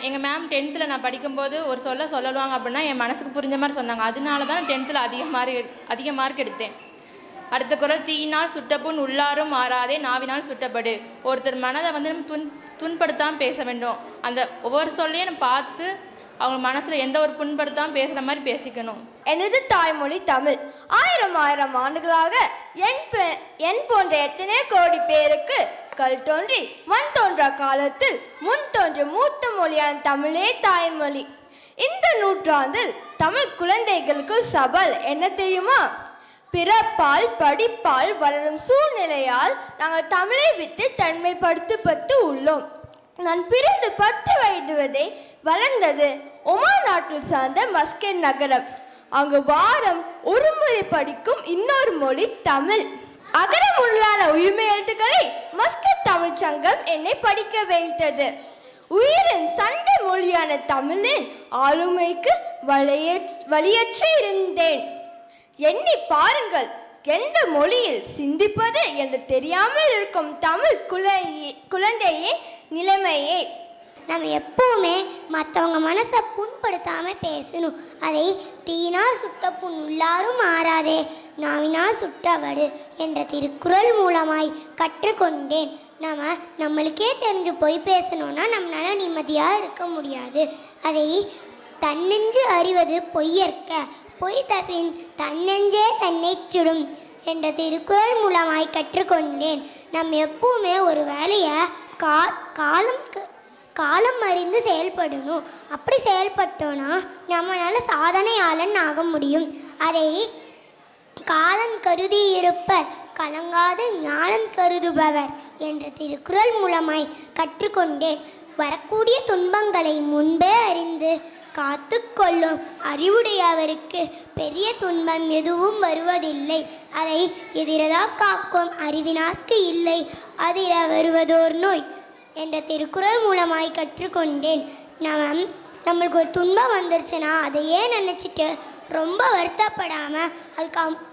எங்கள் மேம் 10th நான் படிக்கும்போது ஒரு சொல்லுவாங்க அப்படின்னா என் மனசுக்கு புரிஞ்ச மாதிரி சொன்னாங்க. அதனால தான் 10th அதிக மார்க் எடுத்தேன். அடுத்த குறள், தீயினால் சுட்டப்புண் உள்ளாரும் மாறாதே நாவினால் சுட்டப்படு. ஒருத்தர் மனதை துன்படுத்தாமல் பேச வேண்டும். அந்த ஒவ்வொரு சொல்லையும் நம்ம பார்த்து அவங்க மனசில் எந்த ஒரு புண்படுத்தாமல் பேசுகிற மாதிரி பேசிக்கணும். எனது தாய்மொழி தமிழ். 1000 ஆண்டுகளாக என் போன்ற எத்தனை கோடி பேருக்கு கல் தோன்றி மண் தோன்றா காலத்தில் முன் தோன்றிய மூத்த மொழியான தமிழே தாய்மொழி. இந்த நூற்றாண்டில் தமிழ் குழந்தைகளுக்கு சவால் என்ன தெரியுமா? பிறப்பால் படிப்பால் வளரும் சூழ்நிலையால் நாங்கள் தமிழை விட்டு தனிமைப்படுத்தப்பட்டு உள்ளோம். நான் பிறந்து 10 வயது வளர்ந்தது ஒமான் நாட்டில் சார்ந்த மஸ்கட் நகரம். அங்கு வாரம் ஒரு முறை படிக்கும் இன்னொரு மொழி தமிழ். அகரமுள்ளான உயிர்மை எழுத்துக்களை மஸ்கட் தமிழ் சங்கம் என்னை படிக்க வைத்தது. உயிரின் சண்டை மொழியான தமிழின் ஆளுமைக்கு வழியற்று இருந்தேன். எண்ணி பாருங்கள், எந்த மொழியில் சிந்திப்பது என்று தெரியாமல் இருக்கும் தமிழ் குழந்தையின் நிலைமையே. நம்ம எப்பவுமே மற்றவங்க மனசை புண்படுத்தாமல் பேசணும். அதை தீயினால் சுட்ட புண் உள்ளாரும் மாறாதே, நாவினால் சுட்டவடு என்ற திருக்குறள் மூலமாய் கற்றுக்கொண்டேன். நம்மளுக்கே தெரிஞ்சு பொய் பேசணும்னா நம்மளால நிம்மதியாக இருக்க முடியாது. அதை தன்னெஞ்சு அறிவது பொய்யற்க, பொய் தப்பின் தன்னெஞ்சே தன்னை சுடும் என்ற திருக்குறள் மூலமாய் கற்றுக்கொண்டேன். நம்ம எப்பவுமே ஒரு வேலையை காலம் அறிந்து செயல்படணும். அப்படி செயல்பட்டோன்னா நம்மளால சாதனையாளன் ஆக முடியும். அதை காலம் கருதி இருப்பர் கலங்காது ஞானம் கருதுபவர் என்ற திருக்குறள் மூலமாய் கற்றுக்கொண்டேன். வரக்கூடிய துன்பங்களை முன்பே அறிந்து காத்து கொள்ளும் அறிவுடையவருக்கு பெரிய துன்பம் எதுவும் வருவதில்லை. அதை எதிரதா காக்கும் அறிவினார்க்கு இல்லை அதிர வருவதோர் நோய் என்ற திருக்குறள் மூலமாய் கற்றுக்கொண்டேன். நம்மளுக்கு ஒரு துன்பம் வந்துருச்சுன்னா அதையே நினச்சிட்டு ரொம்ப வருத்தப்படாமல் அது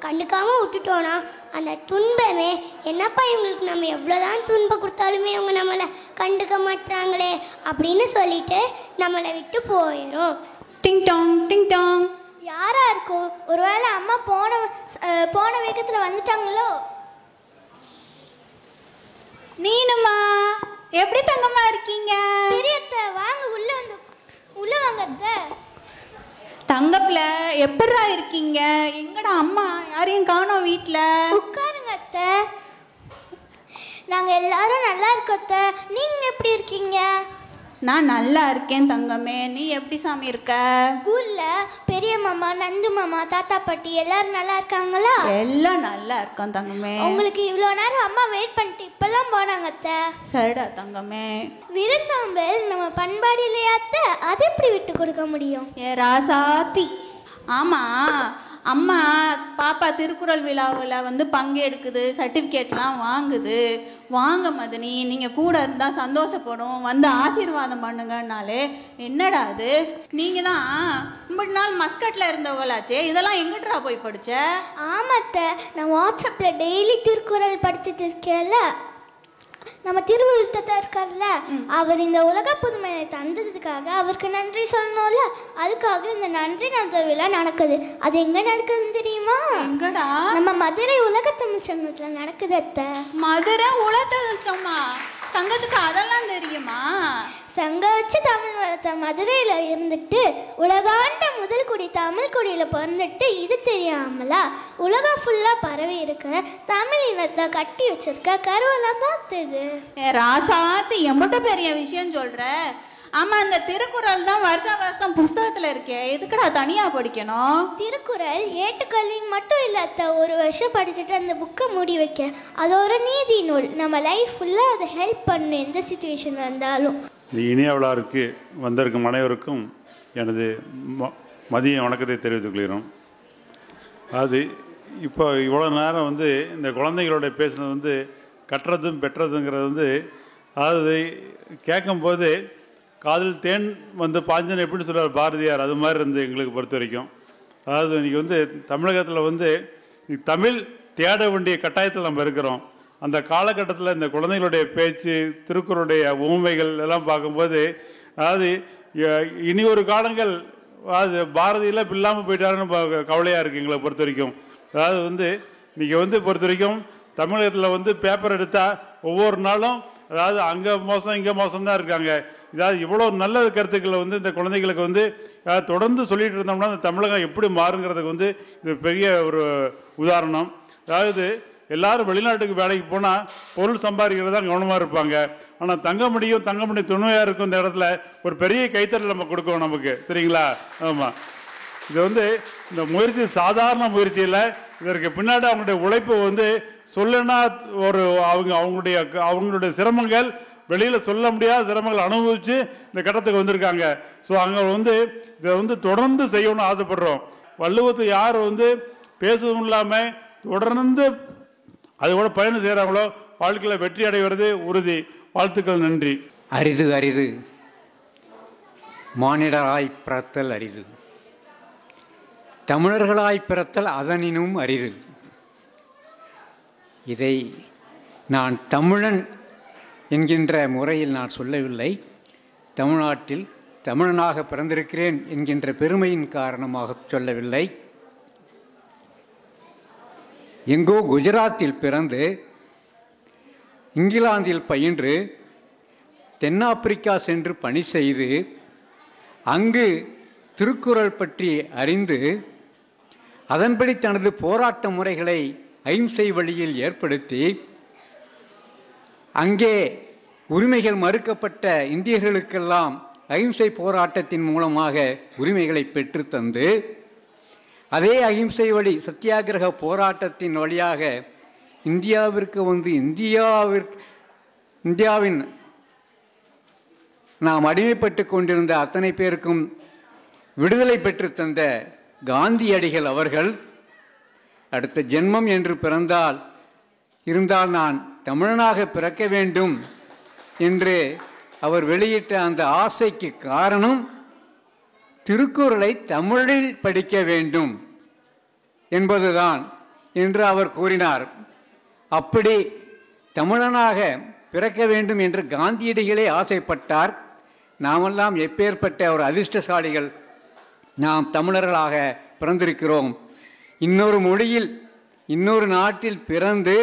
கண்டுக்காமல் விட்டுட்டோன்னா அந்த துன்பமே என்னப்பா இவங்களுக்கு நம்ம எவ்வளோதான் துன்பம் கொடுத்தாலுமே இவங்க நம்மளை கண்டுக்க மாட்டாங்களே அப்படின்னு சொல்லிட்டு நம்மளை விட்டு போயிடும். டிங் டாங் டிங் டாங். யாரா இருக்கும்? ஒருவேளை அம்மா போன வேகத்தில் வந்துட்டாங்களோ? நீனுமா எப்படி தங்கம்மா இருக்கீங்க? பெரியத்த வாங்க, உள்ள வாங்க. தங்கப்பில் எப்படா இருக்கீங்க? எங்கடா அம்மா யாரையும் காணோம் வீட்டில். உட்காருங்க அத்தை. நாங்கள் எல்லாரும் நல்லா இருக்கோம் அத்தை. நீங்கள் எப்படி இருக்கீங்க? நான் நல்லா இருக்கேன் தங்கமே. நீ எப்படி சாமி இருக்க? ஊரில் பெரிய மாமா, நந்து மாமா, தாத்தா பாட்டி எல்லாரும் நல்லா இருக்காங்களா? எல்லாம் நல்லா இருக்கோம் தங்கமே. உங்களுக்கு இவ்வளோ நேரம் அம்மா வெயிட் பண்ணிட்டு இப்பெல்லாம் போனாங்க அத்தை. சரிடா தங்கமே. விருந்தோம்பல் நம்ம பண்பாடு இல்லையா அத்தை? அதை எப்படி விட்டு கொடுக்க முடியும்? ஏ ராசாத்தி. ஆமாம், அம்மா பாப்பா திருக்குறள் விழாவில் பங்கெடுக்குது, சர்டிஃபிகேட்லாம் வாங்குது. வாங்க மதினி, நீங்கள் கூட இருந்தால் சந்தோஷப்படும், வந்து ஆசீர்வாதம் பண்ணுங்கன்னாலே. என்னடா அது, நீங்கள் தான் முன்னாடி நாள் மஸ்கட்டில் இருந்தவங்களாச்சே, இதெல்லாம் எங்கிட்டா போய் படித்த? ஆமாத்த, நான் வாட்ஸ்அப்பில் டெய்லி திருக்குறள் படிச்சுட்டு இருக்கேன்ல. நம்ம திருவள்ளுவர் இருக்கார்ல, அவர் இந்த உலக புதுமையை தந்ததுக்காக அவருக்கு நன்றி சொல்லணும்ல. அதுக்காக இந்த நன்றி நாள் விழா நடக்குது. அது எங்க நடக்குதுன்னு தெரியுமா? எங்கடா? நம்ம மதுரை உலக தமிழ் சங்கத்துல நடக்குது அத்தை. மதுரை உலக தமிழ் சங்கமா? தங்கத்துக்கு அதெல்லாம் தெரியுமா? சங்கம் வச்சு தமிழ் வளர்த்த மதுரையில் இருந்துட்டு உலகாண்ட முதல் குடி தமிழ் குடியில் பிறந்துட்டு இது தெரியாமலா உலகம் ஃபுல்லாக பரவி இருக்கிற தமிழ் இனத்தை கட்டி வச்சிருக்க கருவெல்லாம் தான் இது. ராசாத்தி எம்பிட்ட பெரிய விஷயம் சொல்கிற. ஆமாம், அந்த திருக்குறள் தான் வருஷம் புஸ்தகத்தில் இருக்கே, எதுக்குடா தனியாக படிக்கணும்? திருக்குறள் ஏட்டுக்கல்வி மட்டும் இல்லை அத்தை. ஒரு வருஷம் படிச்சுட்டு அந்த புக்கை மூடி வைக்க. அது ஒரு நீதி நூல். நம்ம லைஃப் ஃபுல்லாக அதை ஹெல்ப் பண்ணு எந்த சுச்சுவேஷன் வந்தாலும். இந்த இனிய விழாவிற்கு வந்திருக்கும் அனைவருக்கும் எனது மதிய வணக்கத்தை தெரிவித்துக் கொள்கிறோம். அது இப்போ இவ்வளோ நேரம் இந்த குழந்தைகளோட பேசுனது கற்றதும் பெற்றதுங்கிறது அதாவது கேட்கும்போது காதில் தேன் பாஞ்சன் எப்படின்னு சொல்லுவார் பாரதியார், அது மாதிரி இருந்து எங்களுக்கு பொறுத்த வரைக்கும். அதாவது இன்றைக்கி தமிழகத்தில் தமிழ் தேட வேண்டிய கட்டாயத்தில் நம்ம இருக்கிறோம். அந்த காலகட்டத்தில் இந்த குழந்தைகளுடைய பேச்சு, திருக்குறளுடைய உண்மைகள் எல்லாம் பார்க்கும்போது அதாவது இனி ஒரு காலங்கள் அது பாரதியில் இல்லாமல் போயிட்டாருன்னு கவலையாக இருக்குது எங்களை பொறுத்த வரைக்கும். அதாவது இன்றைக்கி பொறுத்த வரைக்கும் தமிழகத்தில் பேப்பர் எடுத்தால் ஒவ்வொரு நாளும் அதாவது அங்கே மோசம் இங்கே மோசம்தான் இருக்காங்க. இதாவது இவ்வளோ நல்ல கருத்துக்களை இந்த குழந்தைகளுக்கு தொடர்ந்து சொல்லிட்டு இருந்தோம்னா இந்த தமிழகம் எப்படி மாறுங்கிறதுக்கு இது பெரிய ஒரு உதாரணம். அதாவது எல்லாரும் வெளிநாட்டுக்கு வேலைக்கு போனால் பொருள் சம்பாதிக்கிறது தான் கவனமாக இருப்பாங்க. ஆனால் தங்கமணியும் துணையாக இருக்கும் இந்த இடத்துல ஒரு பெரிய கைத்தறல் நம்ம கொடுக்கணும் நமக்கு, சரிங்களா? ஆமாம், இது இந்த முயற்சி சாதாரண முயற்சி இல்லை. இதற்கு பின்னாடி அவங்களுடைய உழைப்பு வந்து சொல்லுன்னா ஒரு அவங்களுடைய சிரமங்கள் வெளியில் சொல்ல முடியாத சிரமங்கள் அனுபவித்து இந்த கட்டத்துக்கு வந்திருக்காங்க. ஸோ அங்கே வந்து இதை வந்து தொடர்ந்து செய்யணும்னு ஆசைப்படுறோம். வள்ளுவத்தை யார் வந்து பேசவும் இல்லாமல் தொடர்ந்து அது கூட பயணம் செய்கிறாங்களோ வாழ்க்கையில் வெற்றி அடைவது உறுதி. வாழ்த்துக்கள், நன்றி. அரிது அரிது மானிடராய் பிறத்தல் அரிது, தமிழர்களாய் பிறத்தல் அதனினும் அரிது. இதை நான் தமிழன் என்கின்ற முறையில் நான் சொல்லவில்லை. தமிழ்நாட்டில் தமிழனாக பிறந்திருக்கிறேன் என்கின்ற பெருமையின் காரணமாக சொல்லவில்லை. எங்கோ குஜராத்தில் பிறந்து இங்கிலாந்தில் பயின்று தென்னாப்பிரிக்கா சென்று பணி செய்து அங்கு திருக்குறள் பற்றி அறிந்து அதன்படி தனது போராட்ட முறைகளை அகிம்சை வழியில் ஏற்படுத்தி அங்கே உரிமைகள் மறுக்கப்பட்ட இந்தியர்களுக்கெல்லாம் அகிம்சை போராட்டத்தின் மூலமாக உரிமைகளை பெற்று தந்து அதே அகிம்சை வழி சத்தியாகிரக போராட்டத்தின் வழியாக இந்தியாவிற்கு வந்து இந்தியாவின் நாம் அடிமைப்பட்டு கொண்டிருந்த அத்தனை பேருக்கும் விடுதலை பெற்று தந்த காந்தியடிகள் அவர்கள் அடுத்த ஜென்மம் என்று இருந்தால் நான் தமிழனாக பிறக்க வேண்டும் என்று அவர் வெளியிட்ட அந்த ஆசைக்கு காரணம் திருக்குறளை தமிழில் படிக்க வேண்டும் என்பதுதான் என்று அவர் கூறினார். அப்படி தமிழனாக பிறக்க வேண்டும் என்று காந்தியடிகளே ஆசைப்பட்டார். நாமெல்லாம் எப்பேற்பட்ட ஒரு அதிர்ஷ்டசாலிகள், நாம் தமிழர்களாக பிறந்திருக்கிறோம். இன்னொரு மொழியில் இன்னொரு நாட்டில் பிறந்து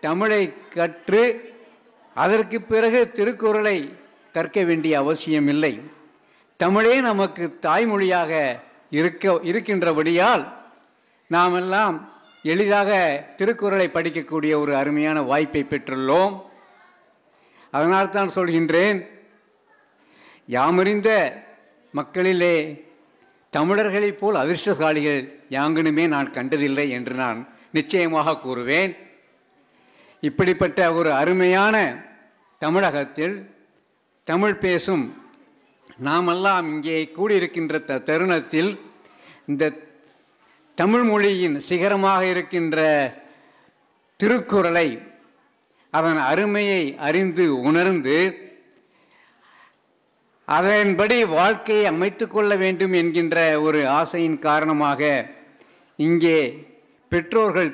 தமிழை கற்று அதற்கு பிறகு திருக்குறளை கற்க வேண்டிய அவசியமில்லை. தமிழே நமக்கு தாய்மொழியாக இருக்கின்றபடியால் நாமெல்லாம் எளிதாக திருக்குறளை படிக்கக்கூடிய ஒரு அருமையான வாய்ப்பை பெற்றுள்ளோம். அதனால்தான் சொல்கின்றேன், யாமறிந்த மக்களிலே தமிழர்களைப் போல் அதிர்ஷ்டசாலிகள் யாங்கனுமே நான் கண்டதில்லை என்று நான் நிச்சயமாக கூறுவேன். இப்படிப்பட்ட ஒரு அருமையான தமிழகத்தில் தமிழ் பேசும் நாமெல்லாம் இங்கே கூடியிருக்கின்ற தருணத்தில் இந்த தமிழ் மொழியின் சிகரமாக இருக்கின்ற திருக்குறளை அதன் அருமையை அறிந்து உணர்ந்து அதன்படி வாழ்க்கையை அமைத்து கொள்ள வேண்டும் என்கின்ற ஒரு ஆசையின் காரணமாக இங்கே பெற்றோர்கள்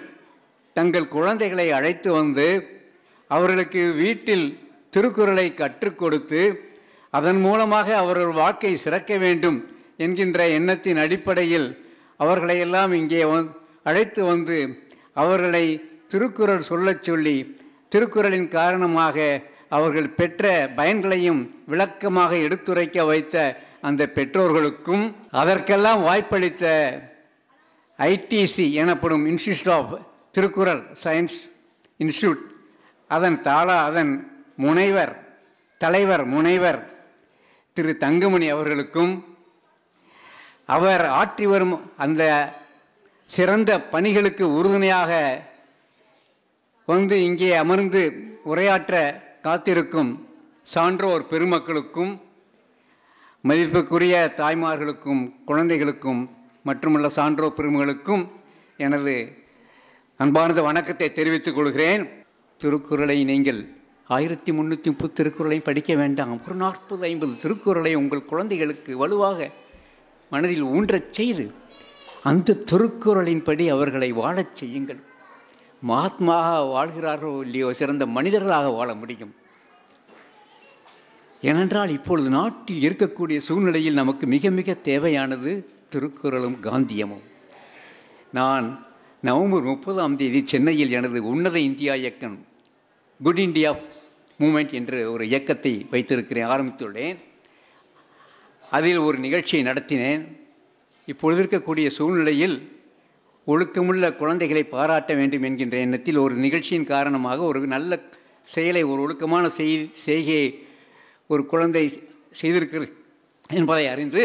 தங்கள் குழந்தைகளை அழைத்து வந்து அவர்களுக்கு வீட்டில் திருக்குறளை கற்றுக் கொடுத்து அதன் மூலமாக அவர்கள் வாழ்க்கை சிறக்க வேண்டும் என்கின்ற எண்ணத்தின் அடிப்படையில் அவர்களையெல்லாம் இங்கே அழைத்து வந்து அவர்களை திருக்குறள் சொல்லச் சொல்லி திருக்குறளின் காரணமாக அவர்கள் பெற்ற பயன்களையும் விளக்கமாக எடுத்துரைக்க வைத்த அந்த பெற்றோர்களுக்கும் அதற்கெல்லாம் வாய்ப்பளித்த ஐடிசி எனப்படும் institute of Thirukkural science institute அதன் தலைவர் முனைவர் திரு தங்கமணி அவர்களுக்கும் அவர் ஆற்றி வரும் அந்த சிறந்த பணிகளுக்கு உறுதுணையாக வந்து இங்கே அமர்ந்து உரையாற்ற காத்திருக்கும் சான்றோர் பெருமக்களுக்கும் மதிப்புக்குரிய தாய்மார்களுக்கும் குழந்தைகளுக்கும் மட்டுமல்ல சான்றோர் பெருமக்களுக்கும் எனது அன்பார்ந்த வணக்கத்தை தெரிவித்துக் கொள்கிறேன். திருக்குறளை நீங்கள் 1330 திருக்குறளை படிக்க வேண்டாம், ஒரு 40-50 திருக்குறளை உங்கள் குழந்தைகளுக்கு வலுவாக மனதில் ஊன்றச் செய்து அந்த திருக்குறளின்படி அவர்களை வாழச் செய்யுங்கள். மகாத்மாக வாழ்கிறார்களோ இல்லையோ சிறந்த மனிதர்களாக வாழ முடியும். ஏனென்றால் இப்பொழுது நாட்டில் இருக்கக்கூடிய சூழ்நிலையில் நமக்கு மிக மிக தேவையானது திருக்குறளும் காந்தியமும். நான் நவம்பர் 30 சென்னையில் எனது உன்னத இந்தியா இயக்கம் குட் இண்டியா மூமெண்ட் என்ற ஒரு இயக்கத்தை ஆரம்பித்துள்ளேன். அதில் ஒரு நிகழ்ச்சியை நடத்தினேன். இப்பொழுது இருக்கக்கூடிய சூழ்நிலையில் ஒழுக்கமுள்ள குழந்தைகளை பாராட்ட வேண்டும் என்கின்ற எண்ணத்தில் ஒரு நிகழ்ச்சியின் காரணமாக ஒரு நல்ல செயலை, ஒரு ஒழுக்கமான செய்கையை ஒரு குழந்தை செய்திருக்கிறது என்பதை அறிந்து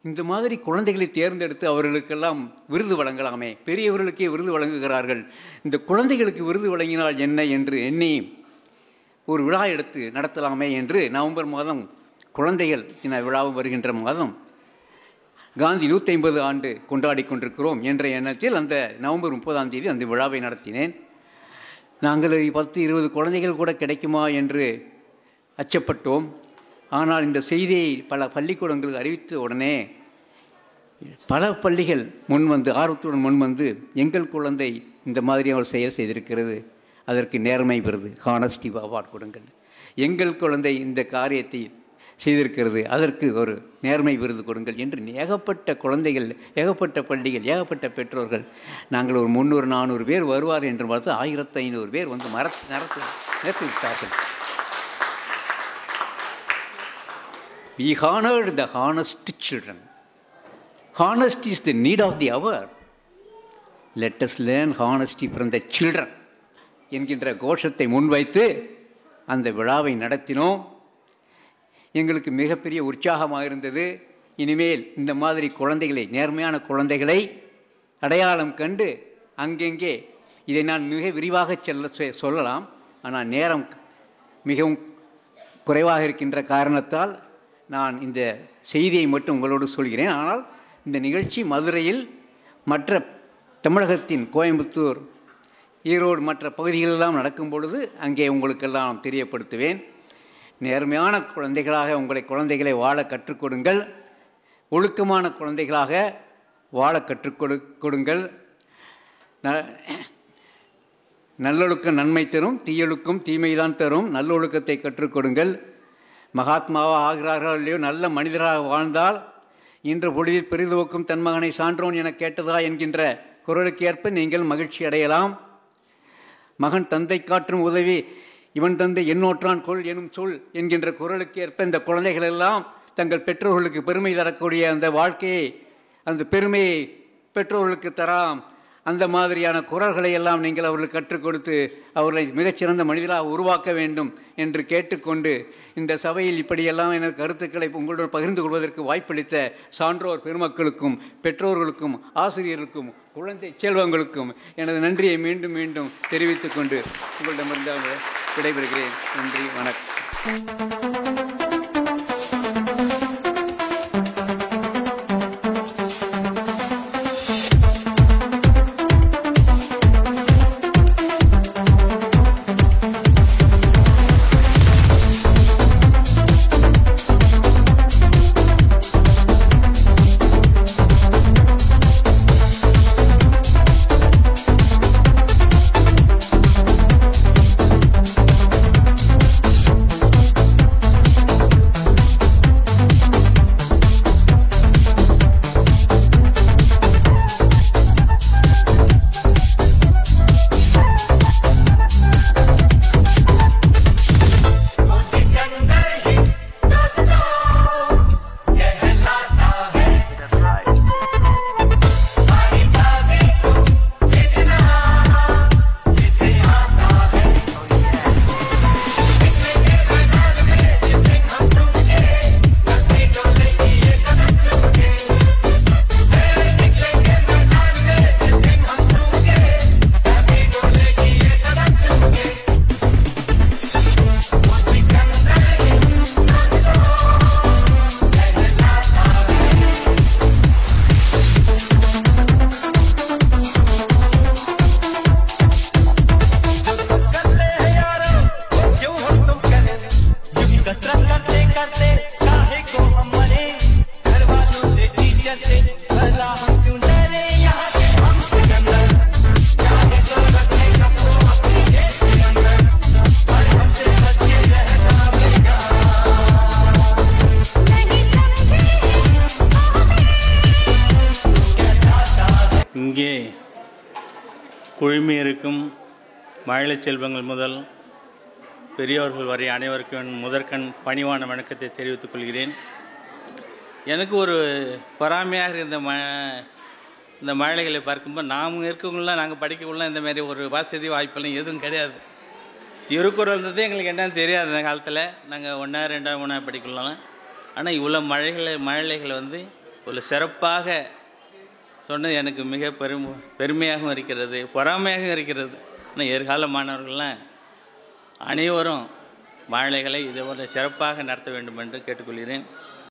இந்த மாதிரி குழந்தைகளை தேர்ந்தெடுத்து அவர்களுக்கெல்லாம் விருது வழங்கலாமே, பெரியவர்களுக்கே விருது வழங்குகிறார்கள், இந்த குழந்தைகளுக்கு விருது வழங்கினால் என்ன என்று எண்ணி ஒரு விழா எடுத்து நடத்தலாமே என்று நவம்பர் மாதம் குழந்தைகள் தின விழாவும் வருகின்ற மாதம் காந்தி 150 ஆண்டு கொண்டாடி கொண்டிருக்கிறோம் என்ற எண்ணத்தில் அந்த நவம்பர் 30 அந்த விழாவை நடத்தினேன். நாங்கள் 10-20 குழந்தைகள் கூட கிடைக்குமா என்று அச்சப்பட்டோம். ஆனால் இந்த செய்தியை பல பள்ளிக்கூடங்களுக்கு அறிவித்த உடனே பல பள்ளிகள் முன்வந்து ஆர்வத்துடன் முன்வந்து எங்கள் குழந்தை இந்த மாதிரி அவர் செயல் செய்திருக்கிறது, அதற்கு நேர்மை விருது ஹானஸ்டி அவார்ட் கொடுங்கள், எங்கள் குழந்தை இந்த காரியத்தை செய்திருக்கிறது அதற்கு ஒரு நேர்மை விருது கொடுங்கள் என்று ஏகப்பட்ட குழந்தைகள், ஏகப்பட்ட பள்ளிகள், ஏகப்பட்ட பெற்றோர்கள். நாங்கள் ஒரு 300-400 பேர் வருவார் என்று பார்த்து 1500 பேர் வந்து நிரப்பி விட்டார்கள். We honored the honest children. Honesty is the need of the hour. Let us learn honesty from the children என்கின்ற கோஷத்தை முன்வைத்து அந்த விழாவை நடத்தினோம். எங்களுக்கு மிகப்பெரிய உற்சாகமாக இருந்தது. இனிமேல் இந்த மாதிரி குழந்தைகளை, நேர்மையான குழந்தைகளை அடையாளம் கண்டு அங்கெங்கே இதை நான் மிக விரிவாக சொல்லலாம், ஆனால் நேரம் மிகவும் குறைவாக இருக்கின்ற காரணத்தால் நான் இந்த செய்தியை மட்டும் உங்களோடு சொல்கிறேன். ஆனால் இந்த நிகழ்ச்சி மதுரையில், மற்ற தமிழகத்தின் கோயம்புத்தூர், ஈரோடு மற்ற பகுதிகளெல்லாம் நடக்கும் பொழுது அங்கே உங்களுக்கெல்லாம் தெரியப்படுத்துவேன். நேர்மையான குழந்தைகளாக குழந்தைகளை வாழ கற்றுக் கொடுங்கள், ஒழுக்கமான குழந்தைகளாக வாழ கற்றுக் கொடுங்கள். நல்லொழுக்கம் நன்மை தரும், தீயொழுக்கம் தீமைதான் தரும், நல்லொழுக்கத்தை கற்றுக் கொடுங்கள். மகாத்மாவாக ஆகிறார்கள் இல்லையோ, நல்ல மனிதராக வாழ்ந்தால் இன்று பொழுதில் பெரிதுவோக்கும் தன் மகனை சான்றோன் என கேட்டதா என்கின்ற குரலுக்கு ஏற்ப நீங்கள் மகிழ்ச்சி அடையலாம். மகன் தந்தை காற்றும் உதவி இவன் தந்தை என்னோற்றான் கொள் எனும் சொல் என்கின்ற குரலுக்கு ஏற்ப இந்த குழந்தைகள் எல்லாம் தங்கள் பெற்றோர்களுக்கு பெருமை தரக்கூடிய அந்த வாழ்க்கையை, அந்த பெருமையை பெற்றோர்களுக்கு தராம். அந்த மாதிரியான குரல்களை எல்லாம் நீங்கள் அவர்களுக்கு கற்றுக் கொடுத்து அவர்களை மிகச்சிறந்த மனிதராக உருவாக்க வேண்டும் என்று கேட்டுக்கொண்டு, இந்த சபையில் இப்படியெல்லாம் எனது கருத்துக்களை உங்களுடன் பகிர்ந்து கொள்வதற்கு வாய்ப்பளித்த சான்றோர் பெருமக்களுக்கும், பெற்றோர்களுக்கும், ஆசிரியர்களுக்கும், குழந்தை செல்வங்களுக்கும் எனது நன்றியை மீண்டும் மீண்டும் தெரிவித்துக் கொண்டு உங்களிடமிருந்து விடைபெறுகிறேன். நன்றி, வணக்கம். இங்கே குழுமி இருக்கும் மழலை செல்வங்கள் முதல் பெரியோர்கள் வரை அனைவருக்கும் முதற்கண் பணிவான வணக்கத்தை தெரிவித்துக் கொள்கிறேன். எனக்கு ஒரு பொறாமையாக இருந்த இந்த மழலைகளை பார்க்கும்போது, நாம் இருக்கவங்களாம் நாங்கள் படிக்கக்குள்ளே இந்த மாதிரி ஒரு வசதி வாய்ப்பெல்லாம் எதுவும் கிடையாது. திருக்குறள்ன்றது எங்களுக்கு என்னன்னு தெரியாது அந்த காலத்தில். நாங்கள் 1, 2, 3 படிக்கலாம். ஆனால் இவ்வளோ மழலைகளை வந்து ஒரு சிறப்பாக சொன்னது எனக்கு மிக பெருமையாகவும் இருக்கிறது, பொறாமையாகவும் இருக்கிறது. ஆனால் எதிர்கால மாணவர்கள்லாம் அனைவரும் மாலைகளை இதேபோல் சிறப்பாக நடத்த வேண்டும் என்று கேட்டுக்கொள்கிறேன்.